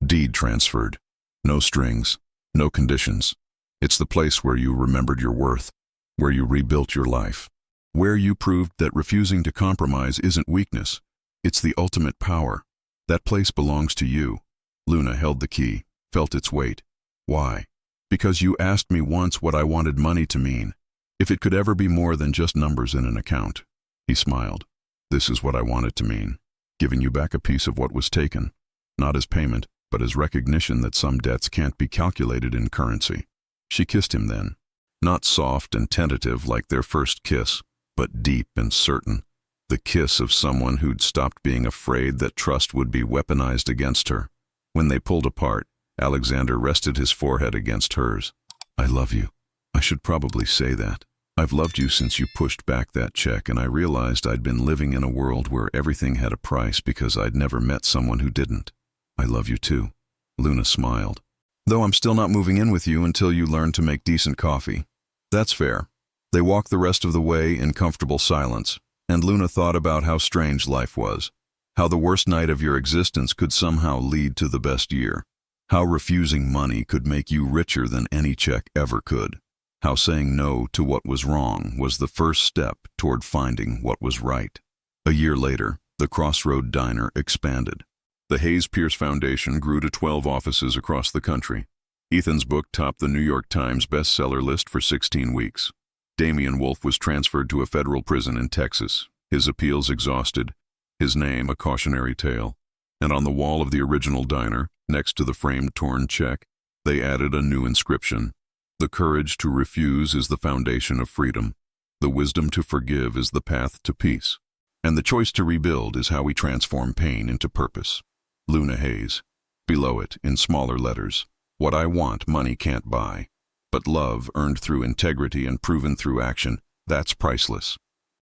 Deed transferred. No strings. No conditions. It's the place where you remembered your worth, where you rebuilt your life, where you proved that refusing to compromise isn't weakness. It's the ultimate power. That place belongs to you. Luna held the key, felt its weight. Why? Because you asked me once what I wanted money to mean. If it could ever be more than just numbers in an account. He smiled. This is what I want it to mean. Giving you back a piece of what was taken. Not as payment, but as recognition that some debts can't be calculated in currency. She kissed him then. Not soft and tentative like their first kiss, but deep and certain. The kiss of someone who'd stopped being afraid that trust would be weaponized against her. When they pulled apart, Alexander rested his forehead against hers. I love you. I should probably say that. I've loved you since you pushed back that check, and I realized I'd been living in a world where everything had a price because I'd never met someone who didn't. I love you too. Luna smiled. Though I'm still not moving in with you until you learn to make decent coffee. That's fair. They walked the rest of the way in comfortable silence, and Luna thought about how strange life was. How the worst night of your existence could somehow lead to the best year. How refusing money could make you richer than any check ever could. How saying no to what was wrong was the first step toward finding what was right. A year later, the Crossroad Diner expanded. The Hayes Pierce Foundation grew to 12 offices across the country. Ethan's book topped the New York Times bestseller list for 16 weeks. Damian Wolf was transferred to a federal prison in Texas, his appeals exhausted, his name a cautionary tale. And on the wall of the original diner, next to the framed torn check, they added a new inscription. The courage to refuse is the foundation of freedom. The wisdom to forgive is the path to peace. And the choice to rebuild is how we transform pain into purpose. Luna Hayes. Below it, in smaller letters, what I want money can't buy. But love earned through integrity and proven through action, that's priceless.